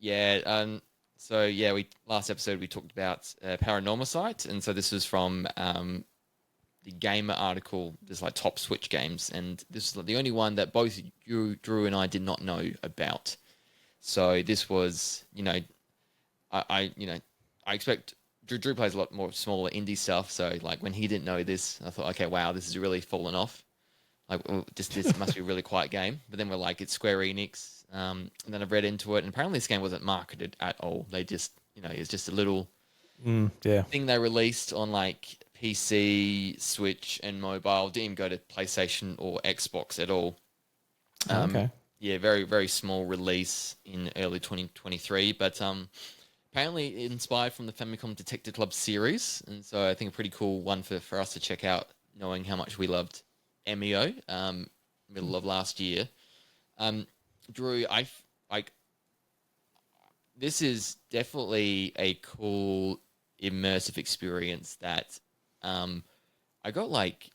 [SPEAKER 2] Yeah. So yeah, we last episode we talked about Paranormal Site, and so this is from the gamer article. There's like top Switch games, and this is the only one that both you, Drew, and I did not know about. So this was, I expect Drew plays a lot more smaller indie stuff. So like when he didn't know this, I thought, okay, wow, this has really fallen off. Like, this must be a really quiet game. But then we're like, it's Square Enix. And then I've read into it, and apparently this game wasn't marketed at all. They just, it's just a little thing they released on like PC, Switch, and mobile. Didn't even go to PlayStation or Xbox at all.
[SPEAKER 1] Okay.
[SPEAKER 2] Yeah, very, very small release in early 2023. But apparently inspired from the Famicom Detective Club series. And so I think a pretty cool one for us to check out, knowing how much we loved MEO, middle of last year. Drew, this is definitely a cool immersive experience that I got like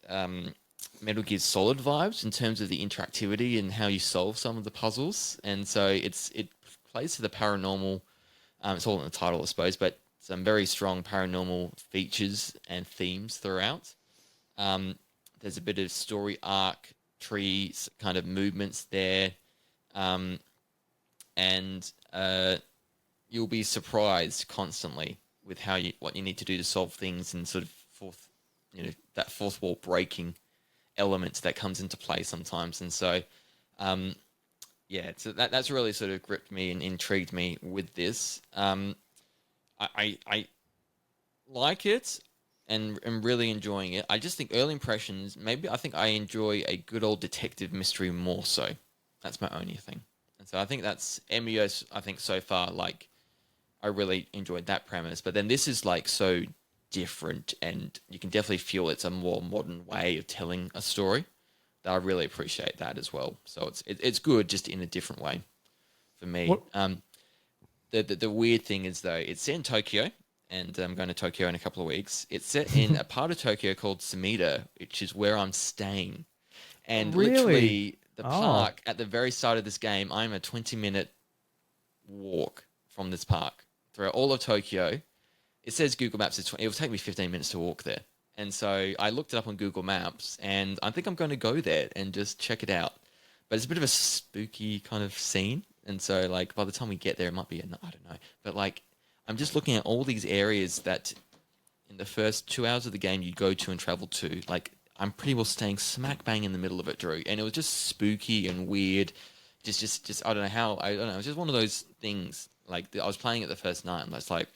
[SPEAKER 2] Metal Gear Solid vibes in terms of the interactivity and how you solve some of the puzzles, and so it plays to the paranormal. It's all in the title, I suppose, but some very strong paranormal features and themes throughout. There's a bit of story arc, trees, kind of movements there, and you'll be surprised constantly with what you need to do to solve things, and sort of that fourth wall breaking element that comes into play sometimes. And so, so that's really sort of gripped me and intrigued me with this. I like it and am really enjoying it. I just think early impressions, maybe I think I enjoy a good old detective mystery more so. That's my only thing. And so I think that's MEOS, I think so far, like, I really enjoyed that premise. But then this is like so different, and you can definitely feel it's a more modern way of telling a story. That I really appreciate that as well. So it's good, just in a different way for me.
[SPEAKER 1] What?
[SPEAKER 2] The weird thing is, though, it's set in Tokyo, and I'm going to Tokyo in a couple of weeks. It's set in a part of Tokyo called Sumida, which is where I'm staying. And
[SPEAKER 1] Really?
[SPEAKER 2] literally, the
[SPEAKER 1] Oh.
[SPEAKER 2] park at the very start of this game, I'm a 20-minute walk from this park throughout all of Tokyo. It says Google Maps is it will take me 15 minutes to walk there. And so I looked it up on Google Maps, and I think I'm going to go there and just check it out. But it's a bit of a spooky kind of scene. And so, like, by the time we get there, it might be, I don't know. But, like, I'm just looking at all these areas that in the first 2 hours of the game you go to and travel to. Like, I'm pretty well staying smack bang in the middle of it, Drew. And it was just spooky and weird. Just I don't know how, I don't know. It was just one of those things. Like, I was playing it the first night, and I was like,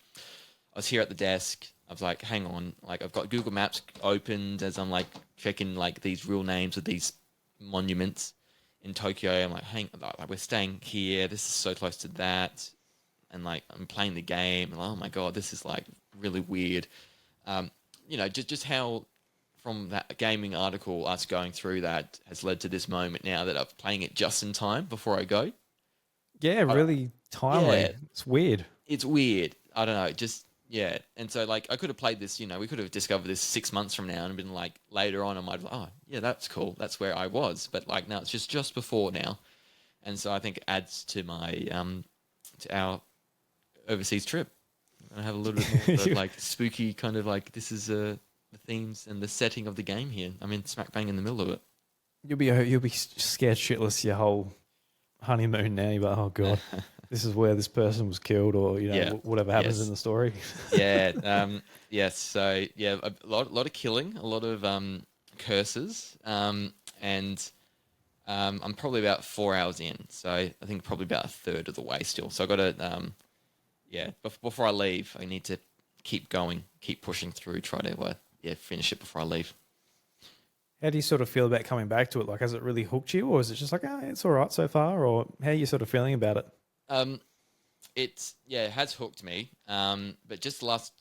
[SPEAKER 2] I was here at the desk. I was like, hang on. Like, I've got Google Maps opened as I'm, like, checking, like, these real names of these monuments in Tokyo. I'm like, like, we're staying here. This is so close to that. And, like, I'm playing the game. And, oh, my God, this is, like, really weird. Just how from that gaming article, us going through that has led to this moment now that I'm playing it just in time before I go.
[SPEAKER 1] Yeah, really timely.
[SPEAKER 2] Yeah.
[SPEAKER 1] It's weird.
[SPEAKER 2] It's weird. I don't know. Yeah. And so, like, I could have played this, we could have discovered this 6 months from now and been like, later on, I might have, oh, yeah, that's cool. That's where I was. But, like, now it's just before now. And so I think it adds to my, to our overseas trip. I have a little bit more of, like, spooky kind of, like, this is the themes and the setting of the game here. I'm in smack bang in the middle of it.
[SPEAKER 1] You'll be scared shitless your whole honeymoon now. You're like, oh God, this is where this person was killed, or whatever happens in the story.
[SPEAKER 2] Yes. So yeah, a lot of killing, a lot of curses, and I'm probably about 4 hours in. So I think probably about a third of the way still. So I got to before I leave, I need to keep going, keep pushing through, try to finish it before I leave.
[SPEAKER 1] How do you sort of feel about coming back to it? Like, has it really hooked you, or is it just like, it's all right so far, or how are you sort of feeling about it?
[SPEAKER 2] It has hooked me. But just the last,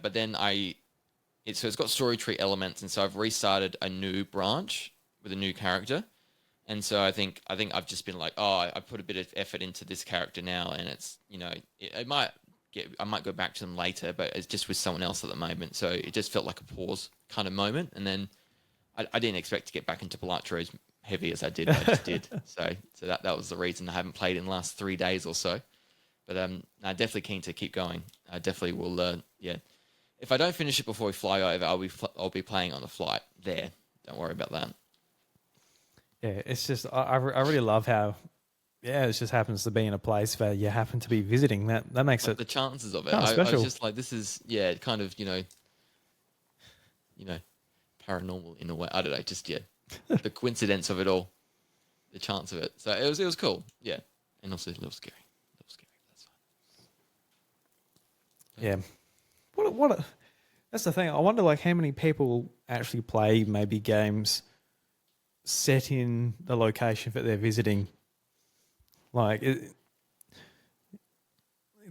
[SPEAKER 2] but then it's got story tree elements, and so I've restarted a new branch with a new character, and so I think I've just been like, oh, I put a bit of effort into this character now, and it's I might go back to them later, but it's just with someone else at the moment, so it just felt like a pause kind of moment, and then. I didn't expect to get back into Balatro as heavy as I did. I just did. So that was the reason I haven't played in the last 3 days or so. But I'm definitely keen to keep going. I definitely will. Yeah, if I don't finish it before we fly over, I'll be playing on the flight there. Don't worry about that.
[SPEAKER 1] Yeah, it's just I really love how it just happens to be in a place where you happen to be visiting. That makes
[SPEAKER 2] Like
[SPEAKER 1] it
[SPEAKER 2] the chances of it,
[SPEAKER 1] kind of
[SPEAKER 2] I was
[SPEAKER 1] special.
[SPEAKER 2] just like, this is kind of you know, paranormal in a way. I don't know, just the coincidence of it all, the chance of it. So it was cool, yeah, and also a little scary, That's fine.
[SPEAKER 1] Yeah. That's the thing. I wonder like how many people actually play maybe games set in the location that they're visiting. Like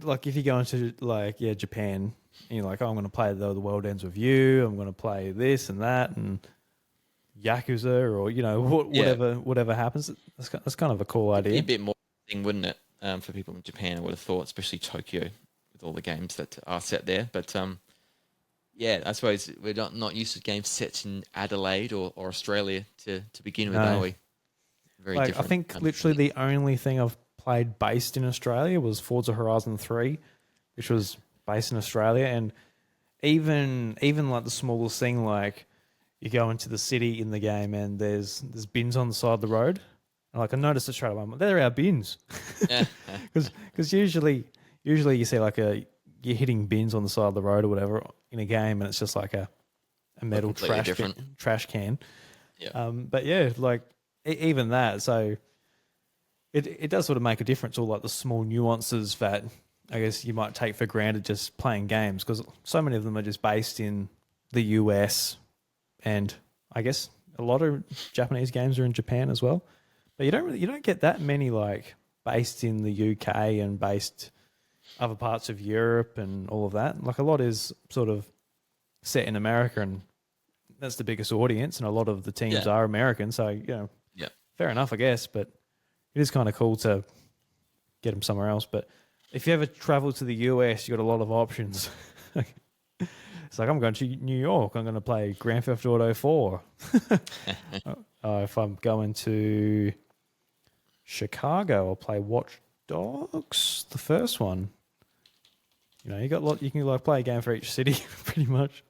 [SPEAKER 1] like if you go into like Japan and you're like, oh, I'm going to play the World Ends with You. I'm going to play this and that and Yakuza or
[SPEAKER 2] Yeah,
[SPEAKER 1] whatever happens. That's kind of a cool
[SPEAKER 2] it'd be a
[SPEAKER 1] idea.
[SPEAKER 2] bit more thing, wouldn't it? For people in Japan, I would have thought, especially Tokyo, with all the games that are set there. But yeah, I suppose we're not used to games set in Adelaide or Australia to begin with, are
[SPEAKER 1] No,
[SPEAKER 2] we? Very
[SPEAKER 1] like I
[SPEAKER 2] different
[SPEAKER 1] think
[SPEAKER 2] kind of
[SPEAKER 1] literally
[SPEAKER 2] thing.
[SPEAKER 1] the only thing I've played based in Australia was Forza Horizon 3, which was based in Australia, and even like the smallest thing, like you go into the city in the game and there's bins on the side of the road. And like I noticed it straight away. I'm like, they're our bins,
[SPEAKER 2] Yeah,
[SPEAKER 1] because usually you see like you're hitting bins on the side of the road or whatever in a game, and it's just like a
[SPEAKER 2] look
[SPEAKER 1] metal
[SPEAKER 2] completely different.
[SPEAKER 1] trash can.
[SPEAKER 2] Yeah,
[SPEAKER 1] But yeah, like even that. So it does sort of make a difference. All like the small nuances that I guess you might take for granted just playing games, because so many of them are just based in the US, and I guess a lot of Japanese games are in Japan as well. But you don't get that many like based in the UK and based other parts of Europe and all of that. Like a lot is sort of set in America, and that's the biggest audience, and a lot of the teams
[SPEAKER 2] yeah,
[SPEAKER 1] are American. So
[SPEAKER 2] yeah.
[SPEAKER 1] fair enough, I guess. But it is kind of cool to get them somewhere else. But if you ever travel to the US, you got a lot of options. It's like I'm going to New York, I'm going to play Grand Theft Auto 4. If I'm going to Chicago, I'll play Watch Dogs, the first one. You got a lot. You can like play a game for each city, pretty much.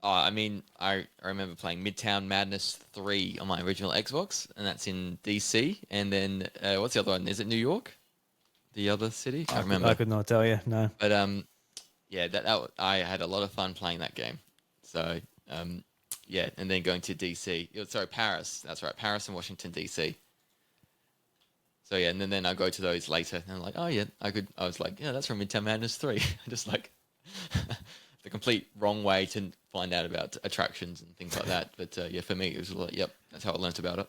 [SPEAKER 2] I mean, I remember playing Midtown Madness 3 on my original Xbox, and that's in DC. And then what's the other one? Is it New York? The other city? Can't
[SPEAKER 1] I
[SPEAKER 2] remember.
[SPEAKER 1] could not tell you. No.
[SPEAKER 2] But yeah, I had a lot of fun playing that game. So yeah, and then going to DC. Sorry, Paris. That's right, Paris and Washington DC. So yeah, and then I go to those later, and I'm like, oh yeah, I was like, yeah, that's from Midtown Madness 3. Just like the complete wrong way to find out about attractions and things like that. But yeah, for me, it was like, yep, that's how I learnt about it.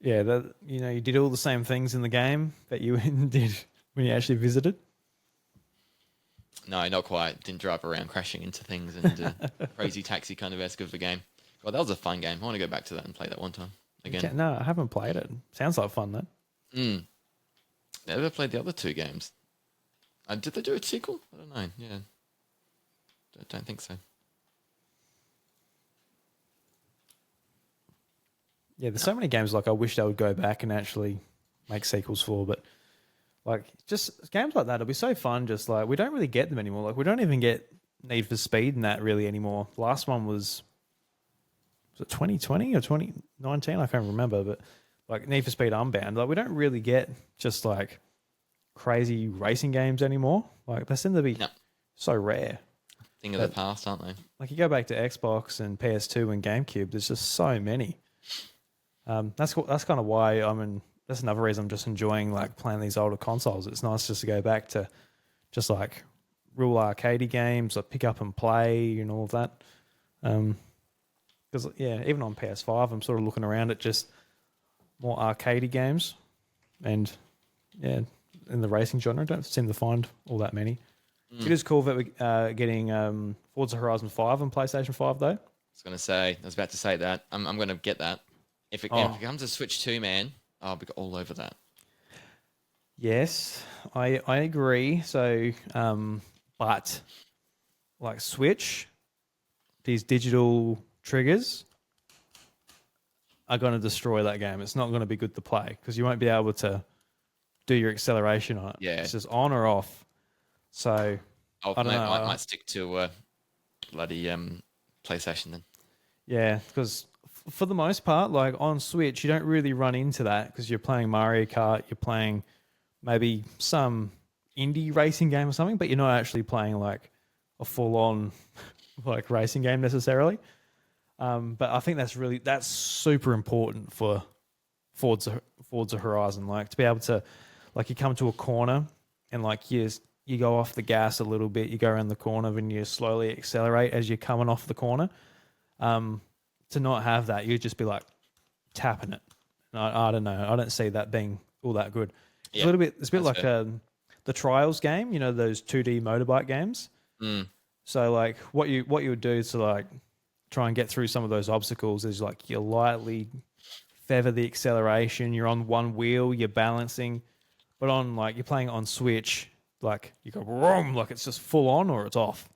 [SPEAKER 1] Yeah, that you did all the same things in the game that you did when you actually visited.
[SPEAKER 2] No, not quite. Didn't drive around crashing into things and crazy taxi kind of esque of the game. Well, that was a fun game. I want to go back to that and play that one time again.
[SPEAKER 1] No, I haven't played it. Sounds like fun though.
[SPEAKER 2] Mm. Never played the other two games. Did they do a sequel? I don't know. Yeah, I don't think so.
[SPEAKER 1] Yeah, there's so many games like I wish they would go back and actually make sequels for, but like just games like that, it'll be so fun. Just like we don't really get them anymore. Like we don't even get Need for Speed in that really anymore. The last one was it 2020 or 2019? I can't remember, but like Need for Speed Unbound, like we don't really get just like crazy racing games anymore. Like they seem to be
[SPEAKER 2] No,
[SPEAKER 1] so rare.
[SPEAKER 2] thing of the past, aren't they?
[SPEAKER 1] Like you go back to Xbox and PS2 and GameCube, there's just so many. That's kind of why that's another reason I'm just enjoying like playing these older consoles. It's nice just to go back to just like real arcadey games, like pick up and play and all of that. Because yeah, even on PS5, I'm sort of looking around at just more arcadey games, and yeah, in the racing genre, I don't seem to find all that many. It is cool that we're getting Forza Horizon 5 on PlayStation 5 though.
[SPEAKER 2] I was about to say that. I'm going to get that. If it comes to Switch 2, man, I'll be all over that.
[SPEAKER 1] Yes, I agree. So, but like Switch, these digital triggers are going to destroy that game. It's not going to be good to play because you won't be able to do your acceleration on it.
[SPEAKER 2] Yeah.
[SPEAKER 1] It's just on or off. So
[SPEAKER 2] I
[SPEAKER 1] I don't know.
[SPEAKER 2] might stick to bloody PlayStation then.
[SPEAKER 1] Yeah, because for the most part, like on Switch, you don't really run into that because you're playing Mario Kart, you're playing maybe some indie racing game or something, but you're not actually playing like a full-on like racing game necessarily. But I think that's super important for Forza Horizon, like to be able to, like you come to a corner and like you go off the gas a little bit, you go around the corner and you slowly accelerate as you're coming off the corner. To not have that, you'd just be like tapping it. And I don't know. I don't see that being all that good. It's a little bit. It's a bit like the Trials game. You know those 2D motorbike games.
[SPEAKER 2] Mm.
[SPEAKER 1] So like what you would do to like try and get through some of those obstacles is like you lightly feather the acceleration. You're on one wheel. You're balancing, but on like you're playing on Switch, like you go vroom, like it's just full on or it's off.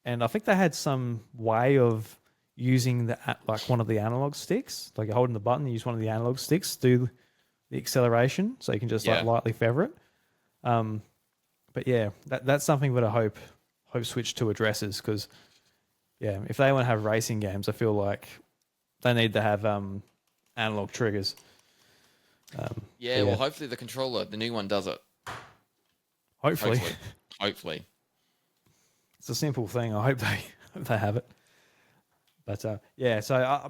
[SPEAKER 1] And I think they had some way of using like one of the analog sticks, like you're holding the button, you use one of the analog sticks to do the acceleration, so you can just like lightly feather it. But yeah, that's something that I hope Switch 2 addresses, because yeah, if they want to have racing games, I feel like they need to have analog triggers.
[SPEAKER 2] Well, hopefully the controller, the new one, does it. Hopefully.
[SPEAKER 1] It's a simple thing. I hope they have it. But so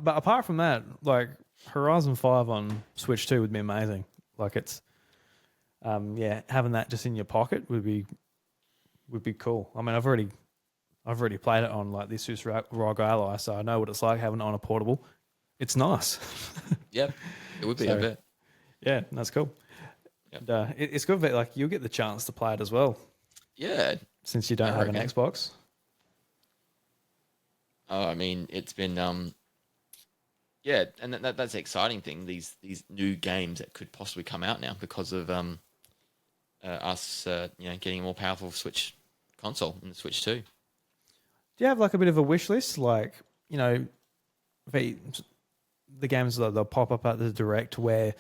[SPEAKER 1] but apart from that, like Horizon 5 on Switch 2 would be amazing. Like it's having that just in your pocket would be cool. I mean, I've already played it on like the Asus ROG Ally, so I know what it's like having it on a portable. It's nice.
[SPEAKER 2] Yep, it would be a bit.
[SPEAKER 1] Yeah, that's cool. Yep. And, it's good that like you'll get the chance to play it as well.
[SPEAKER 2] Yeah,
[SPEAKER 1] since you don't have an Xbox.
[SPEAKER 2] Oh, I mean, it's been and that's the exciting thing. These new games that could possibly come out now because of us, getting a more powerful Switch console in the Switch 2.
[SPEAKER 1] Do you have like a bit of a wish list, like the games that they'll pop up at the Direct where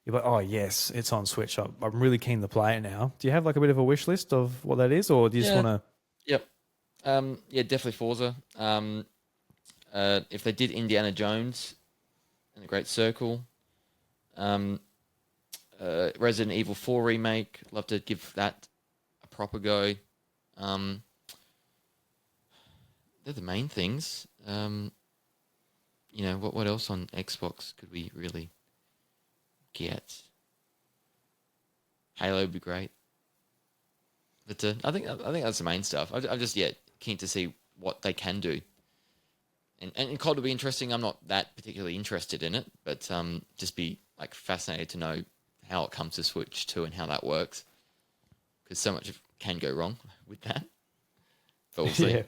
[SPEAKER 1] you're like, oh yes, it's on Switch. I'm really keen to play it now. Do you have like a bit of a wish list of what that is, or do you just want to?
[SPEAKER 2] Yep. Definitely Forza. If they did Indiana Jones and the Great Circle, Resident Evil 4 remake, love to give that a proper go. They're the main things. What else on Xbox could we really get? Halo would be great. But I think that's the main stuff. I'm just keen to see what they can do. And COD will be interesting. I'm not that particularly interested in it, but just be like fascinated to know how it comes to Switch 2 and how that works. Because so much can go wrong with that. But we'll see.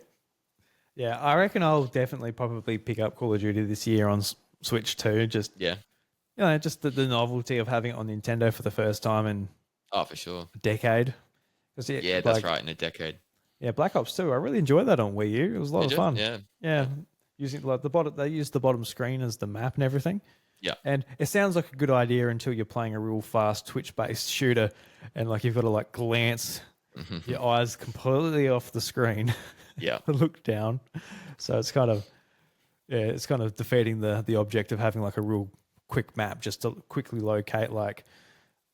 [SPEAKER 1] Yeah, I reckon I'll definitely probably pick up Call of Duty this year on Switch 2. Just just the novelty of having it on Nintendo for the first time in
[SPEAKER 2] for sure
[SPEAKER 1] a decade.
[SPEAKER 2] That's right, in a decade.
[SPEAKER 1] Yeah, Black Ops 2. I really enjoyed that on Wii U. It was a lot of fun.
[SPEAKER 2] Yeah.
[SPEAKER 1] Using like the bottom, they used the bottom screen as the map and everything.
[SPEAKER 2] Yeah.
[SPEAKER 1] And it sounds like a good idea until you're playing a real fast Twitch-based shooter, and like you've got to like glance your eyes completely off the screen.
[SPEAKER 2] Yeah.
[SPEAKER 1] Look down. So it's kind of defeating the object of having like a real quick map just to quickly locate like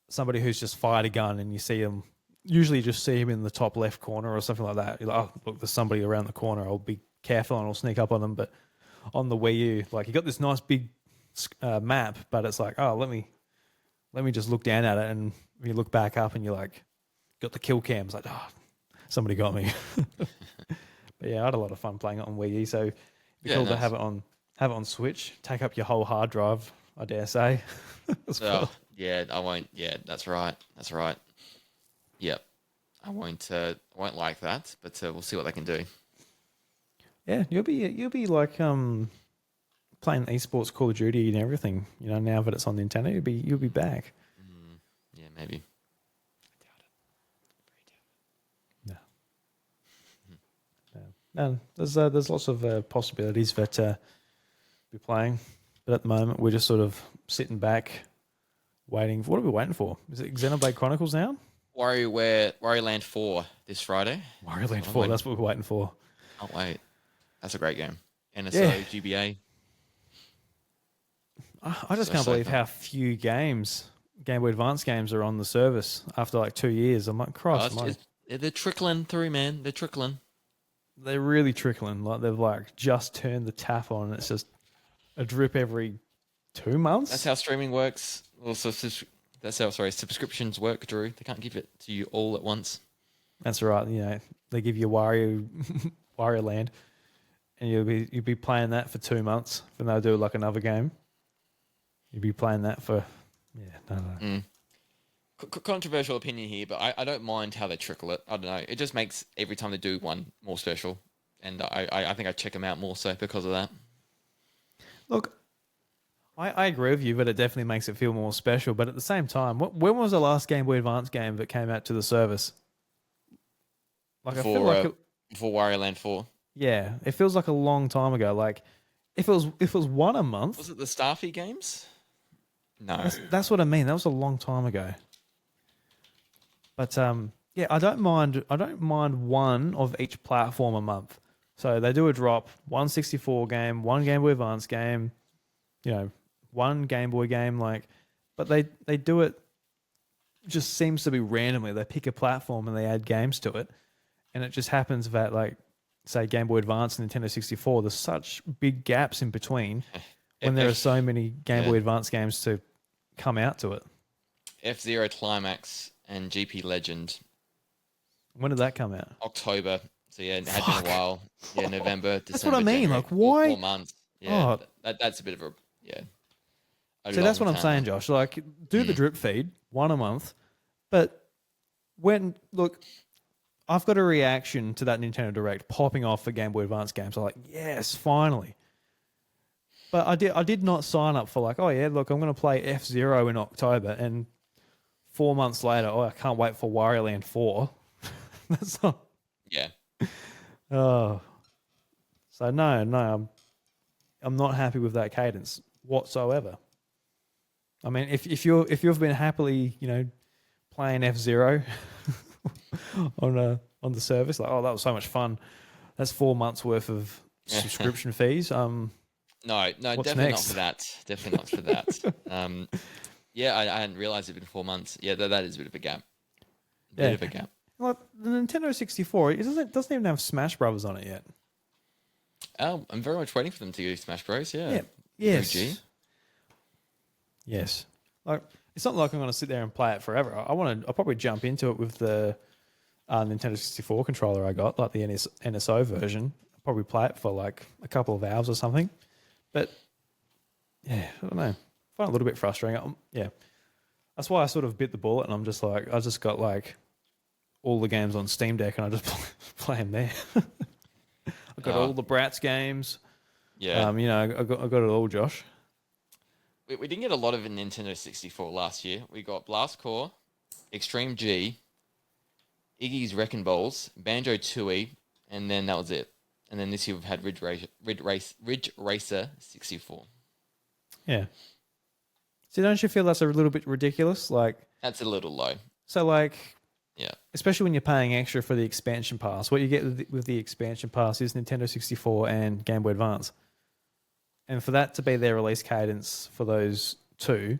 [SPEAKER 1] somebody who's just fired a gun, and you see them. Usually, you just see him in the top left corner or something like that. You're like, oh, look, there's somebody around the corner. I'll be careful and I'll sneak up on them. But on the Wii U, like you got this nice big map, but it's like, oh, let me just look down at it, and you look back up and you're like, got the kill cam. It's like, oh, somebody got me. But yeah, I had a lot of fun playing it on Wii U. So it'd be cool to have it on Switch. Take up your whole hard drive, I dare say.
[SPEAKER 2] I won't. Yeah, that's right. Yep. I won't like that, but we'll see what they can do.
[SPEAKER 1] Yeah, you'll be like playing esports Call of Duty and everything. Now that it's on Nintendo, you'll be back.
[SPEAKER 2] Yeah, maybe. I doubt it.
[SPEAKER 1] Very doubt it. No. There's lots of possibilities that be playing, but at the moment we're just sort of sitting back, Waiting. What are we waiting for? Is it Xenoblade Chronicles now?
[SPEAKER 2] Wario Land 4 this Friday.
[SPEAKER 1] Wario Land 4. That's what we're waiting for.
[SPEAKER 2] Oh wait, that's a great game. NSO,
[SPEAKER 1] Yeah.
[SPEAKER 2] GBA.
[SPEAKER 1] I just can't believe how few games, Game Boy Advance games, are on the service after like 2 years. I'm like, Christ,
[SPEAKER 2] they're trickling through, man. They're trickling.
[SPEAKER 1] They're really trickling. Like they've like just turned the tap on. It's just a drip every 2 months.
[SPEAKER 2] That's how streaming works. Also, that's how subscriptions work, Drew. They can't give it to you all at once.
[SPEAKER 1] That's right. You know, they give you Wario Land, and you'll be playing that for 2 months. Then they'll do like another game. You'll be playing that for no.
[SPEAKER 2] Controversial opinion here, but I don't mind how they trickle it. I don't know. It just makes every time they do one more special, and I think I check them out more so because of that.
[SPEAKER 1] Look, I agree with you, but it definitely makes it feel more special. But at the same time, when was the last Game Boy Advance game that came out to the service? Like
[SPEAKER 2] Before,
[SPEAKER 1] I feel like
[SPEAKER 2] before Wario Land 4.
[SPEAKER 1] Yeah, it feels like a long time ago. Like if it was one a month.
[SPEAKER 2] Was it the Starfy games? No,
[SPEAKER 1] that's what I mean. That was a long time ago. But yeah, I don't mind one of each platform a month. So they do a drop, 164 game, one Game Boy Advance game, you know, one Game Boy game, but they do it just seems to be randomly. They pick a platform and they add games to it. And it just happens that say Game Boy Advance and Nintendo 64, there's such big gaps in between when there are so many Game Boy Advance games to come out to it.
[SPEAKER 2] F-Zero Climax and GP Legend.
[SPEAKER 1] When did that come out?
[SPEAKER 2] October. So yeah, it had been a while. Yeah, November, December.
[SPEAKER 1] That's what I mean.
[SPEAKER 2] January,
[SPEAKER 1] like, why?
[SPEAKER 2] 4 months. Yeah, that's a bit of a
[SPEAKER 1] So that's what I'm saying, Josh. Like, do the drip feed, one a month, but I've got a reaction to that Nintendo Direct popping off for Game Boy Advance games. I'm like, yes, finally. But I did not sign up for I'm going to play F-Zero in October, and 4 months later, I can't wait for Wario Land 4. That's not.
[SPEAKER 2] Yeah.
[SPEAKER 1] Oh. So no, I'm not happy with that cadence whatsoever. I mean, if you've been happily, playing F-Zero on the service, that was so much fun. That's 4 months worth of subscription fees.
[SPEAKER 2] No, definitely not for that. Definitely not for that. I hadn't realized it'd been 4 months. Yeah, that is a bit of a gap. Bit of a gap.
[SPEAKER 1] Like the Nintendo 64, it doesn't even have Smash Brothers on it yet.
[SPEAKER 2] Oh, I'm very much waiting for them to do Smash Bros. Yeah.
[SPEAKER 1] Yes.
[SPEAKER 2] OG.
[SPEAKER 1] Yes. Like, it's not like I'm going to sit there and play it forever. I'll probably jump into it with the Nintendo 64 controller I got, like the NSO version. I'll probably play it for like a couple of hours or something. But yeah, I don't know. I find it a little bit frustrating. That's why I sort of bit the bullet, and I'm just like, I just got like all the games on Steam Deck, and I just play them there. I got all the Bratz games.
[SPEAKER 2] Yeah.
[SPEAKER 1] I got it all, Josh.
[SPEAKER 2] We didn't get a lot of Nintendo 64 last year. We got Blast Core, Extreme G, Iggy's Wrecking Balls, Banjo Tooie, and then that was it. And then this year we've had Ridge Racer 64.
[SPEAKER 1] Yeah. See, don't you feel that's a little bit ridiculous? Like,
[SPEAKER 2] that's a little low.
[SPEAKER 1] So
[SPEAKER 2] yeah,
[SPEAKER 1] especially when you're paying extra for the expansion pass. What you get with the expansion pass is Nintendo 64 and Game Boy Advance. And for that to be their release cadence for those two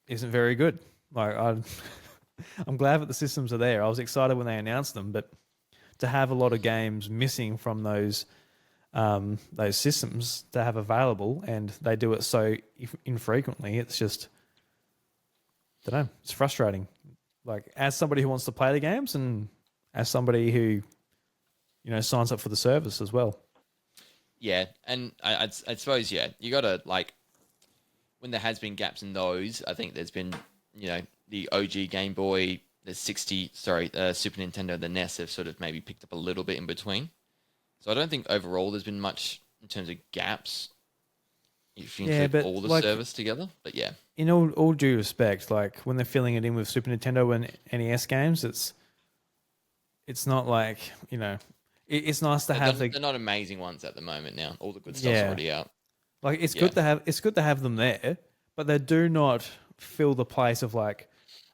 [SPEAKER 1] isn't very good. Like, I'm glad that the systems are there. I was excited when they announced them, but to have a lot of games missing from those systems to have available, and they do it so infrequently, it's just, I don't know, it's frustrating. Like, as somebody who wants to play the games, and as somebody who, signs up for the service as well.
[SPEAKER 2] Yeah, and I suppose, you got to, when there has been gaps in those, I think there's been, the OG Game Boy, the Super Nintendo, the NES have sort of maybe picked up a little bit in between. So I don't think overall there's been much in terms of gaps if you include all the service together. But yeah.
[SPEAKER 1] In all due respect, like when they're filling it in with Super Nintendo and NES games, it's not like, it's nice to have
[SPEAKER 2] they're not amazing ones at the moment now. All the good stuff's already out.
[SPEAKER 1] Like it's good to have them there, but they do not fill the place of like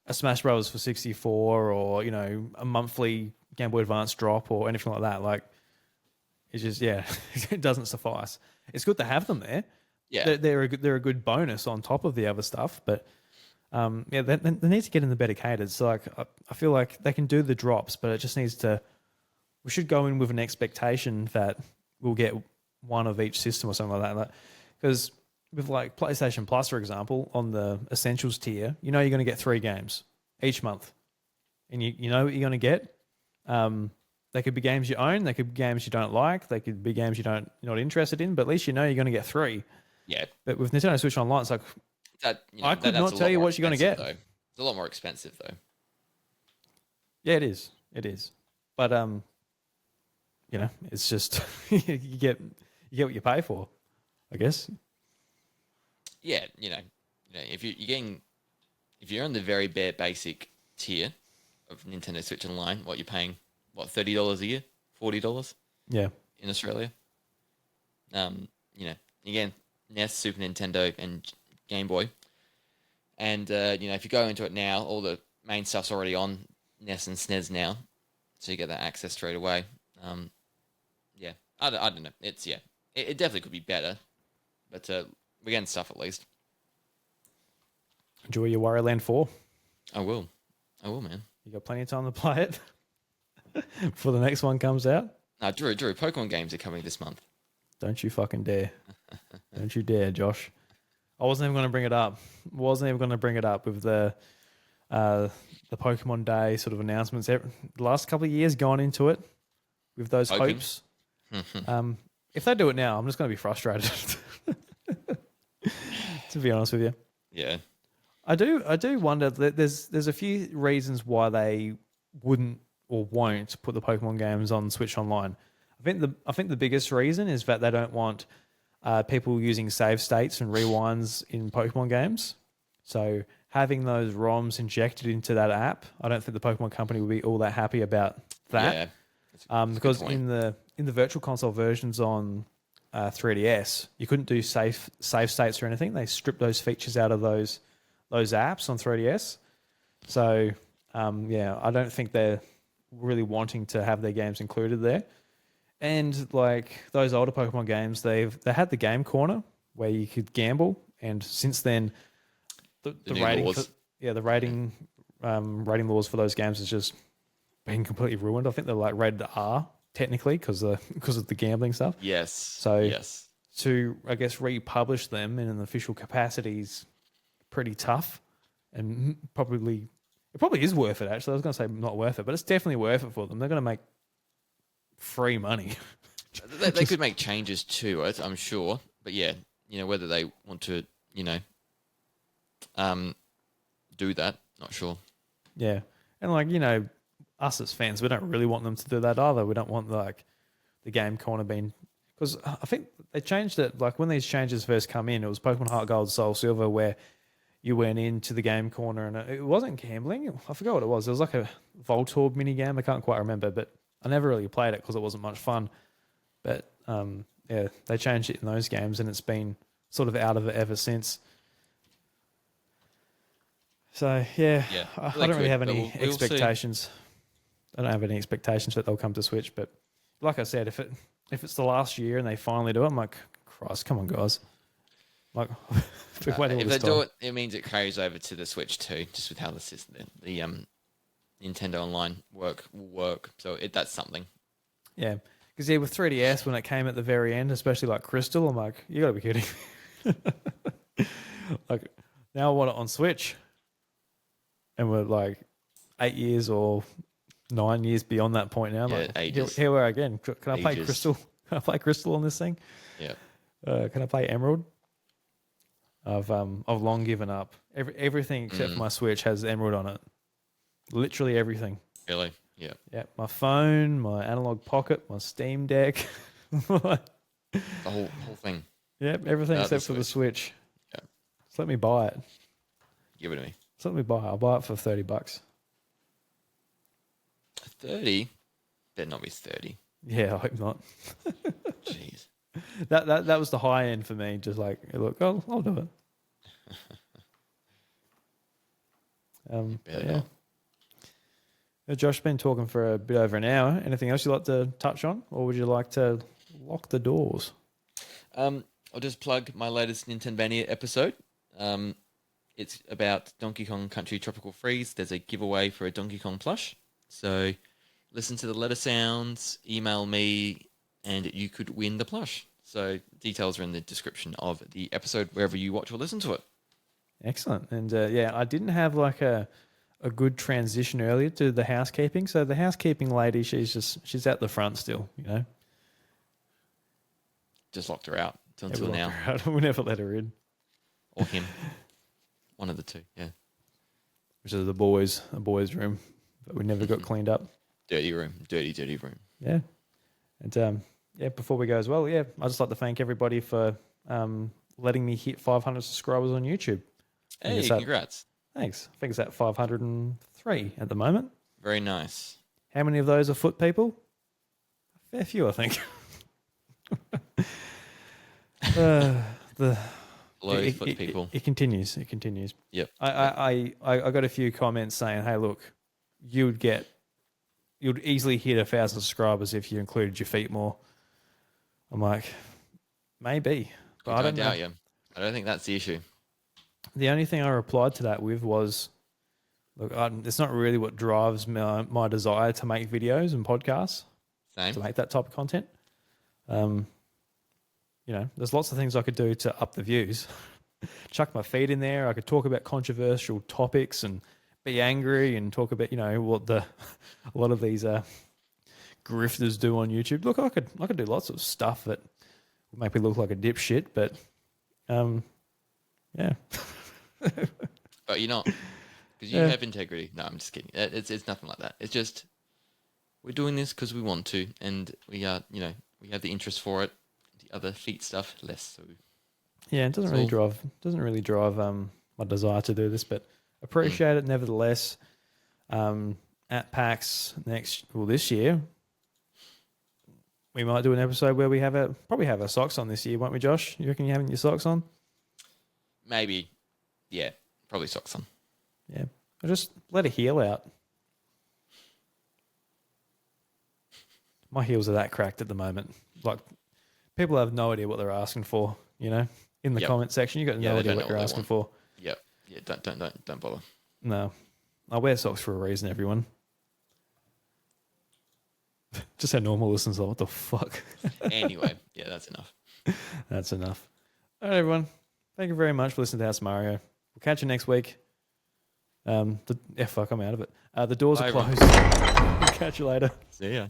[SPEAKER 1] a Smash Bros for 64 or a monthly Game Boy Advance drop or anything like that. Like it's just it doesn't suffice. It's good to have them there.
[SPEAKER 2] Yeah.
[SPEAKER 1] They're a good bonus on top of the other stuff, but they need to get in the better catered. So like I feel like they can do the drops, but it just needs to. We should go in with an expectation that we'll get one of each system or something like that. Because with like PlayStation Plus, for example, on the Essentials tier, you're going to get 3 games each month, and you know what you're going to get. They could be games you own, they could be games you don't like, they could be games you're not interested in, but at least you know you're going to get 3.
[SPEAKER 2] Yeah.
[SPEAKER 1] But with Nintendo Switch Online, it's like I could not tell you what you're going to get.
[SPEAKER 2] Though. It's a lot more expensive though.
[SPEAKER 1] Yeah, it is. It is. But it's just you get what you pay for, I guess.
[SPEAKER 2] Yeah, if you're on the very bare basic tier of Nintendo Switch Online, what you're paying, $30 a year, $40?
[SPEAKER 1] Yeah.
[SPEAKER 2] In Australia. Again, NES, Super Nintendo, and Game Boy. And if you go into it now, all the main stuff's already on NES and SNES now, so you get that access straight away. I don't know. It definitely could be better, but we're getting stuff at least.
[SPEAKER 1] Enjoy your Wario Land 4.
[SPEAKER 2] I will, man.
[SPEAKER 1] You got plenty of time to play it before the next one comes out.
[SPEAKER 2] No, Drew, Pokemon games are coming this month.
[SPEAKER 1] Don't you fucking dare. Don't you dare, Josh. I wasn't even going to bring it up. With the Pokemon Day sort of announcements. The last couple of years gone into it with those hopes. If they do it now, I'm just going to be frustrated. To be honest with you.
[SPEAKER 2] Yeah.
[SPEAKER 1] I do wonder that there's a few reasons why they wouldn't or won't put the Pokemon games on Switch Online. I think the biggest reason is that they don't want people using save states and rewinds in Pokemon games. So having those ROMs injected into that app, I don't think the Pokemon company will be all that happy about that. Yeah, because in the Virtual Console versions on 3DS, you couldn't do save states or anything. They stripped those features out of those apps on 3DS. So I don't think they're really wanting to have their games included there. And like those older Pokemon games, they had the game corner where you could gamble, and since then, the rating rating laws for those games has just been completely ruined. I think they're like rated R technically because of the gambling stuff.
[SPEAKER 2] Yes.
[SPEAKER 1] So to I guess republish them in an official capacity is pretty tough, and it probably is worth it. Actually, I was going to say not worth it, but it's definitely worth it for them. They're going to make free money.
[SPEAKER 2] They could make changes to it, I'm sure. But whether they want to, do that, not sure.
[SPEAKER 1] Yeah. And us as fans, we don't really want them to do that either. We don't want like the game corner being, because I think they changed it. Like when these changes first come in, it was Pokemon Heart Gold, Soul Silver, where you went into the game corner and it wasn't gambling. I forgot what it was. It was like a Voltorb mini game. I can't quite remember, but I never really played it because it wasn't much fun. But they changed it in those games, and it's been sort of out of it ever since. So I don't really have any expectations. I don't have any expectations that they'll come to Switch. But like I said, if it's the last year and they finally do it, I'm like, Christ, come on, guys! Like,
[SPEAKER 2] if they do it, it means it carries over to the Switch too, just with how the system, the Nintendo Online will work. So that's something.
[SPEAKER 1] Yeah. Because with 3DS, when it came at the very end, especially like Crystal, I'm like, you got to be kidding me. Like, now I want it on Switch. And we're like 8 years or 9 years beyond that point now.
[SPEAKER 2] Yeah,
[SPEAKER 1] like,
[SPEAKER 2] ages.
[SPEAKER 1] Here we are again. Can I play Crystal? Can I play Crystal on this thing?
[SPEAKER 2] Yeah.
[SPEAKER 1] Can I play Emerald? I've long given up. Everything except for my Switch has Emerald on it. Literally everything.
[SPEAKER 2] Really? Yeah.
[SPEAKER 1] Yeah. My phone, my analog pocket, my Steam Deck.
[SPEAKER 2] The whole thing.
[SPEAKER 1] Yep, everything except for the Switch.
[SPEAKER 2] Yeah.
[SPEAKER 1] Just let me buy it.
[SPEAKER 2] Give it to me.
[SPEAKER 1] Just let me buy it. I'll buy it for $30.
[SPEAKER 2] 30? Better not be 30.
[SPEAKER 1] Yeah, I hope not.
[SPEAKER 2] Jeez.
[SPEAKER 1] That was the high end for me. Just like, look, I'll do it.
[SPEAKER 2] Better
[SPEAKER 1] yeah.
[SPEAKER 2] not.
[SPEAKER 1] Josh's been talking for a bit over an hour. Anything else you'd like to touch on, or would you like to lock the doors?
[SPEAKER 2] I'll just plug my latest Nintendo episode. It's about Donkey Kong Country Tropical Freeze. There's a giveaway for a Donkey Kong plush. So listen to the letter sounds, email me, and you could win the plush. So details are in the description of the episode, wherever you watch or listen to it.
[SPEAKER 1] Excellent. And I didn't have like a good transition earlier to the housekeeping. So the housekeeping lady, she's at the front still, you know.
[SPEAKER 2] Just locked her out until now.
[SPEAKER 1] We never let her in.
[SPEAKER 2] Or him. One of the two, yeah.
[SPEAKER 1] Which is a boys' room, but we never got cleaned up.
[SPEAKER 2] Dirty room. Dirty room.
[SPEAKER 1] Yeah. And before we go as well, I'd just like to thank everybody for letting me hit 500 subscribers on YouTube.
[SPEAKER 2] Hey, congrats.
[SPEAKER 1] Thanks. I think it's at 503 at the moment.
[SPEAKER 2] Very nice.
[SPEAKER 1] How many of those are foot people? A fair few, I think.
[SPEAKER 2] Foot people.
[SPEAKER 1] It continues. It continues.
[SPEAKER 2] Yep.
[SPEAKER 1] I got a few comments saying, "Hey, look, you'd easily hit 1,000 subscribers if you included your feet more." I'm like, maybe, but I don't
[SPEAKER 2] doubt you. I don't think that's the issue.
[SPEAKER 1] The only thing I replied to that with was, look, it's not really what drives my desire to make videos and podcasts.
[SPEAKER 2] Same.
[SPEAKER 1] To make that type of content. There's lots of things I could do to up the views. Chuck my feet in there. I could talk about controversial topics and be angry and talk about, what a lot of these grifters do on YouTube. Look, I could do lots of stuff that would make me look like a dipshit, but yeah.
[SPEAKER 2] But you're not, because you have integrity. No, I'm just kidding. It's nothing like that. It's just we're doing this because we want to, and we are, we have the interest for it. The other feet stuff less so.
[SPEAKER 1] Yeah, it doesn't really drive my desire to do this, but appreciate it nevertheless. At PAX this year, we might do an episode where we probably have our socks on this year, won't we, Josh? You reckon you're having your socks on?
[SPEAKER 2] Maybe. Yeah, probably socks on.
[SPEAKER 1] Yeah. I'll just let a heel out. My heels are that cracked at the moment. Like, people have no idea what they're asking for, in the comment section. You got no idea what you're asking for.
[SPEAKER 2] Yep. Yeah, don't bother.
[SPEAKER 1] No. I wear socks for a reason, everyone. Just how normal listens are. What the fuck?
[SPEAKER 2] Anyway, yeah, that's enough.
[SPEAKER 1] That's enough. All right, everyone. Thank you very much for listening to House Mario. We'll catch you next week. I'm out of it. The doors are closed. We'll catch you later.
[SPEAKER 2] See ya.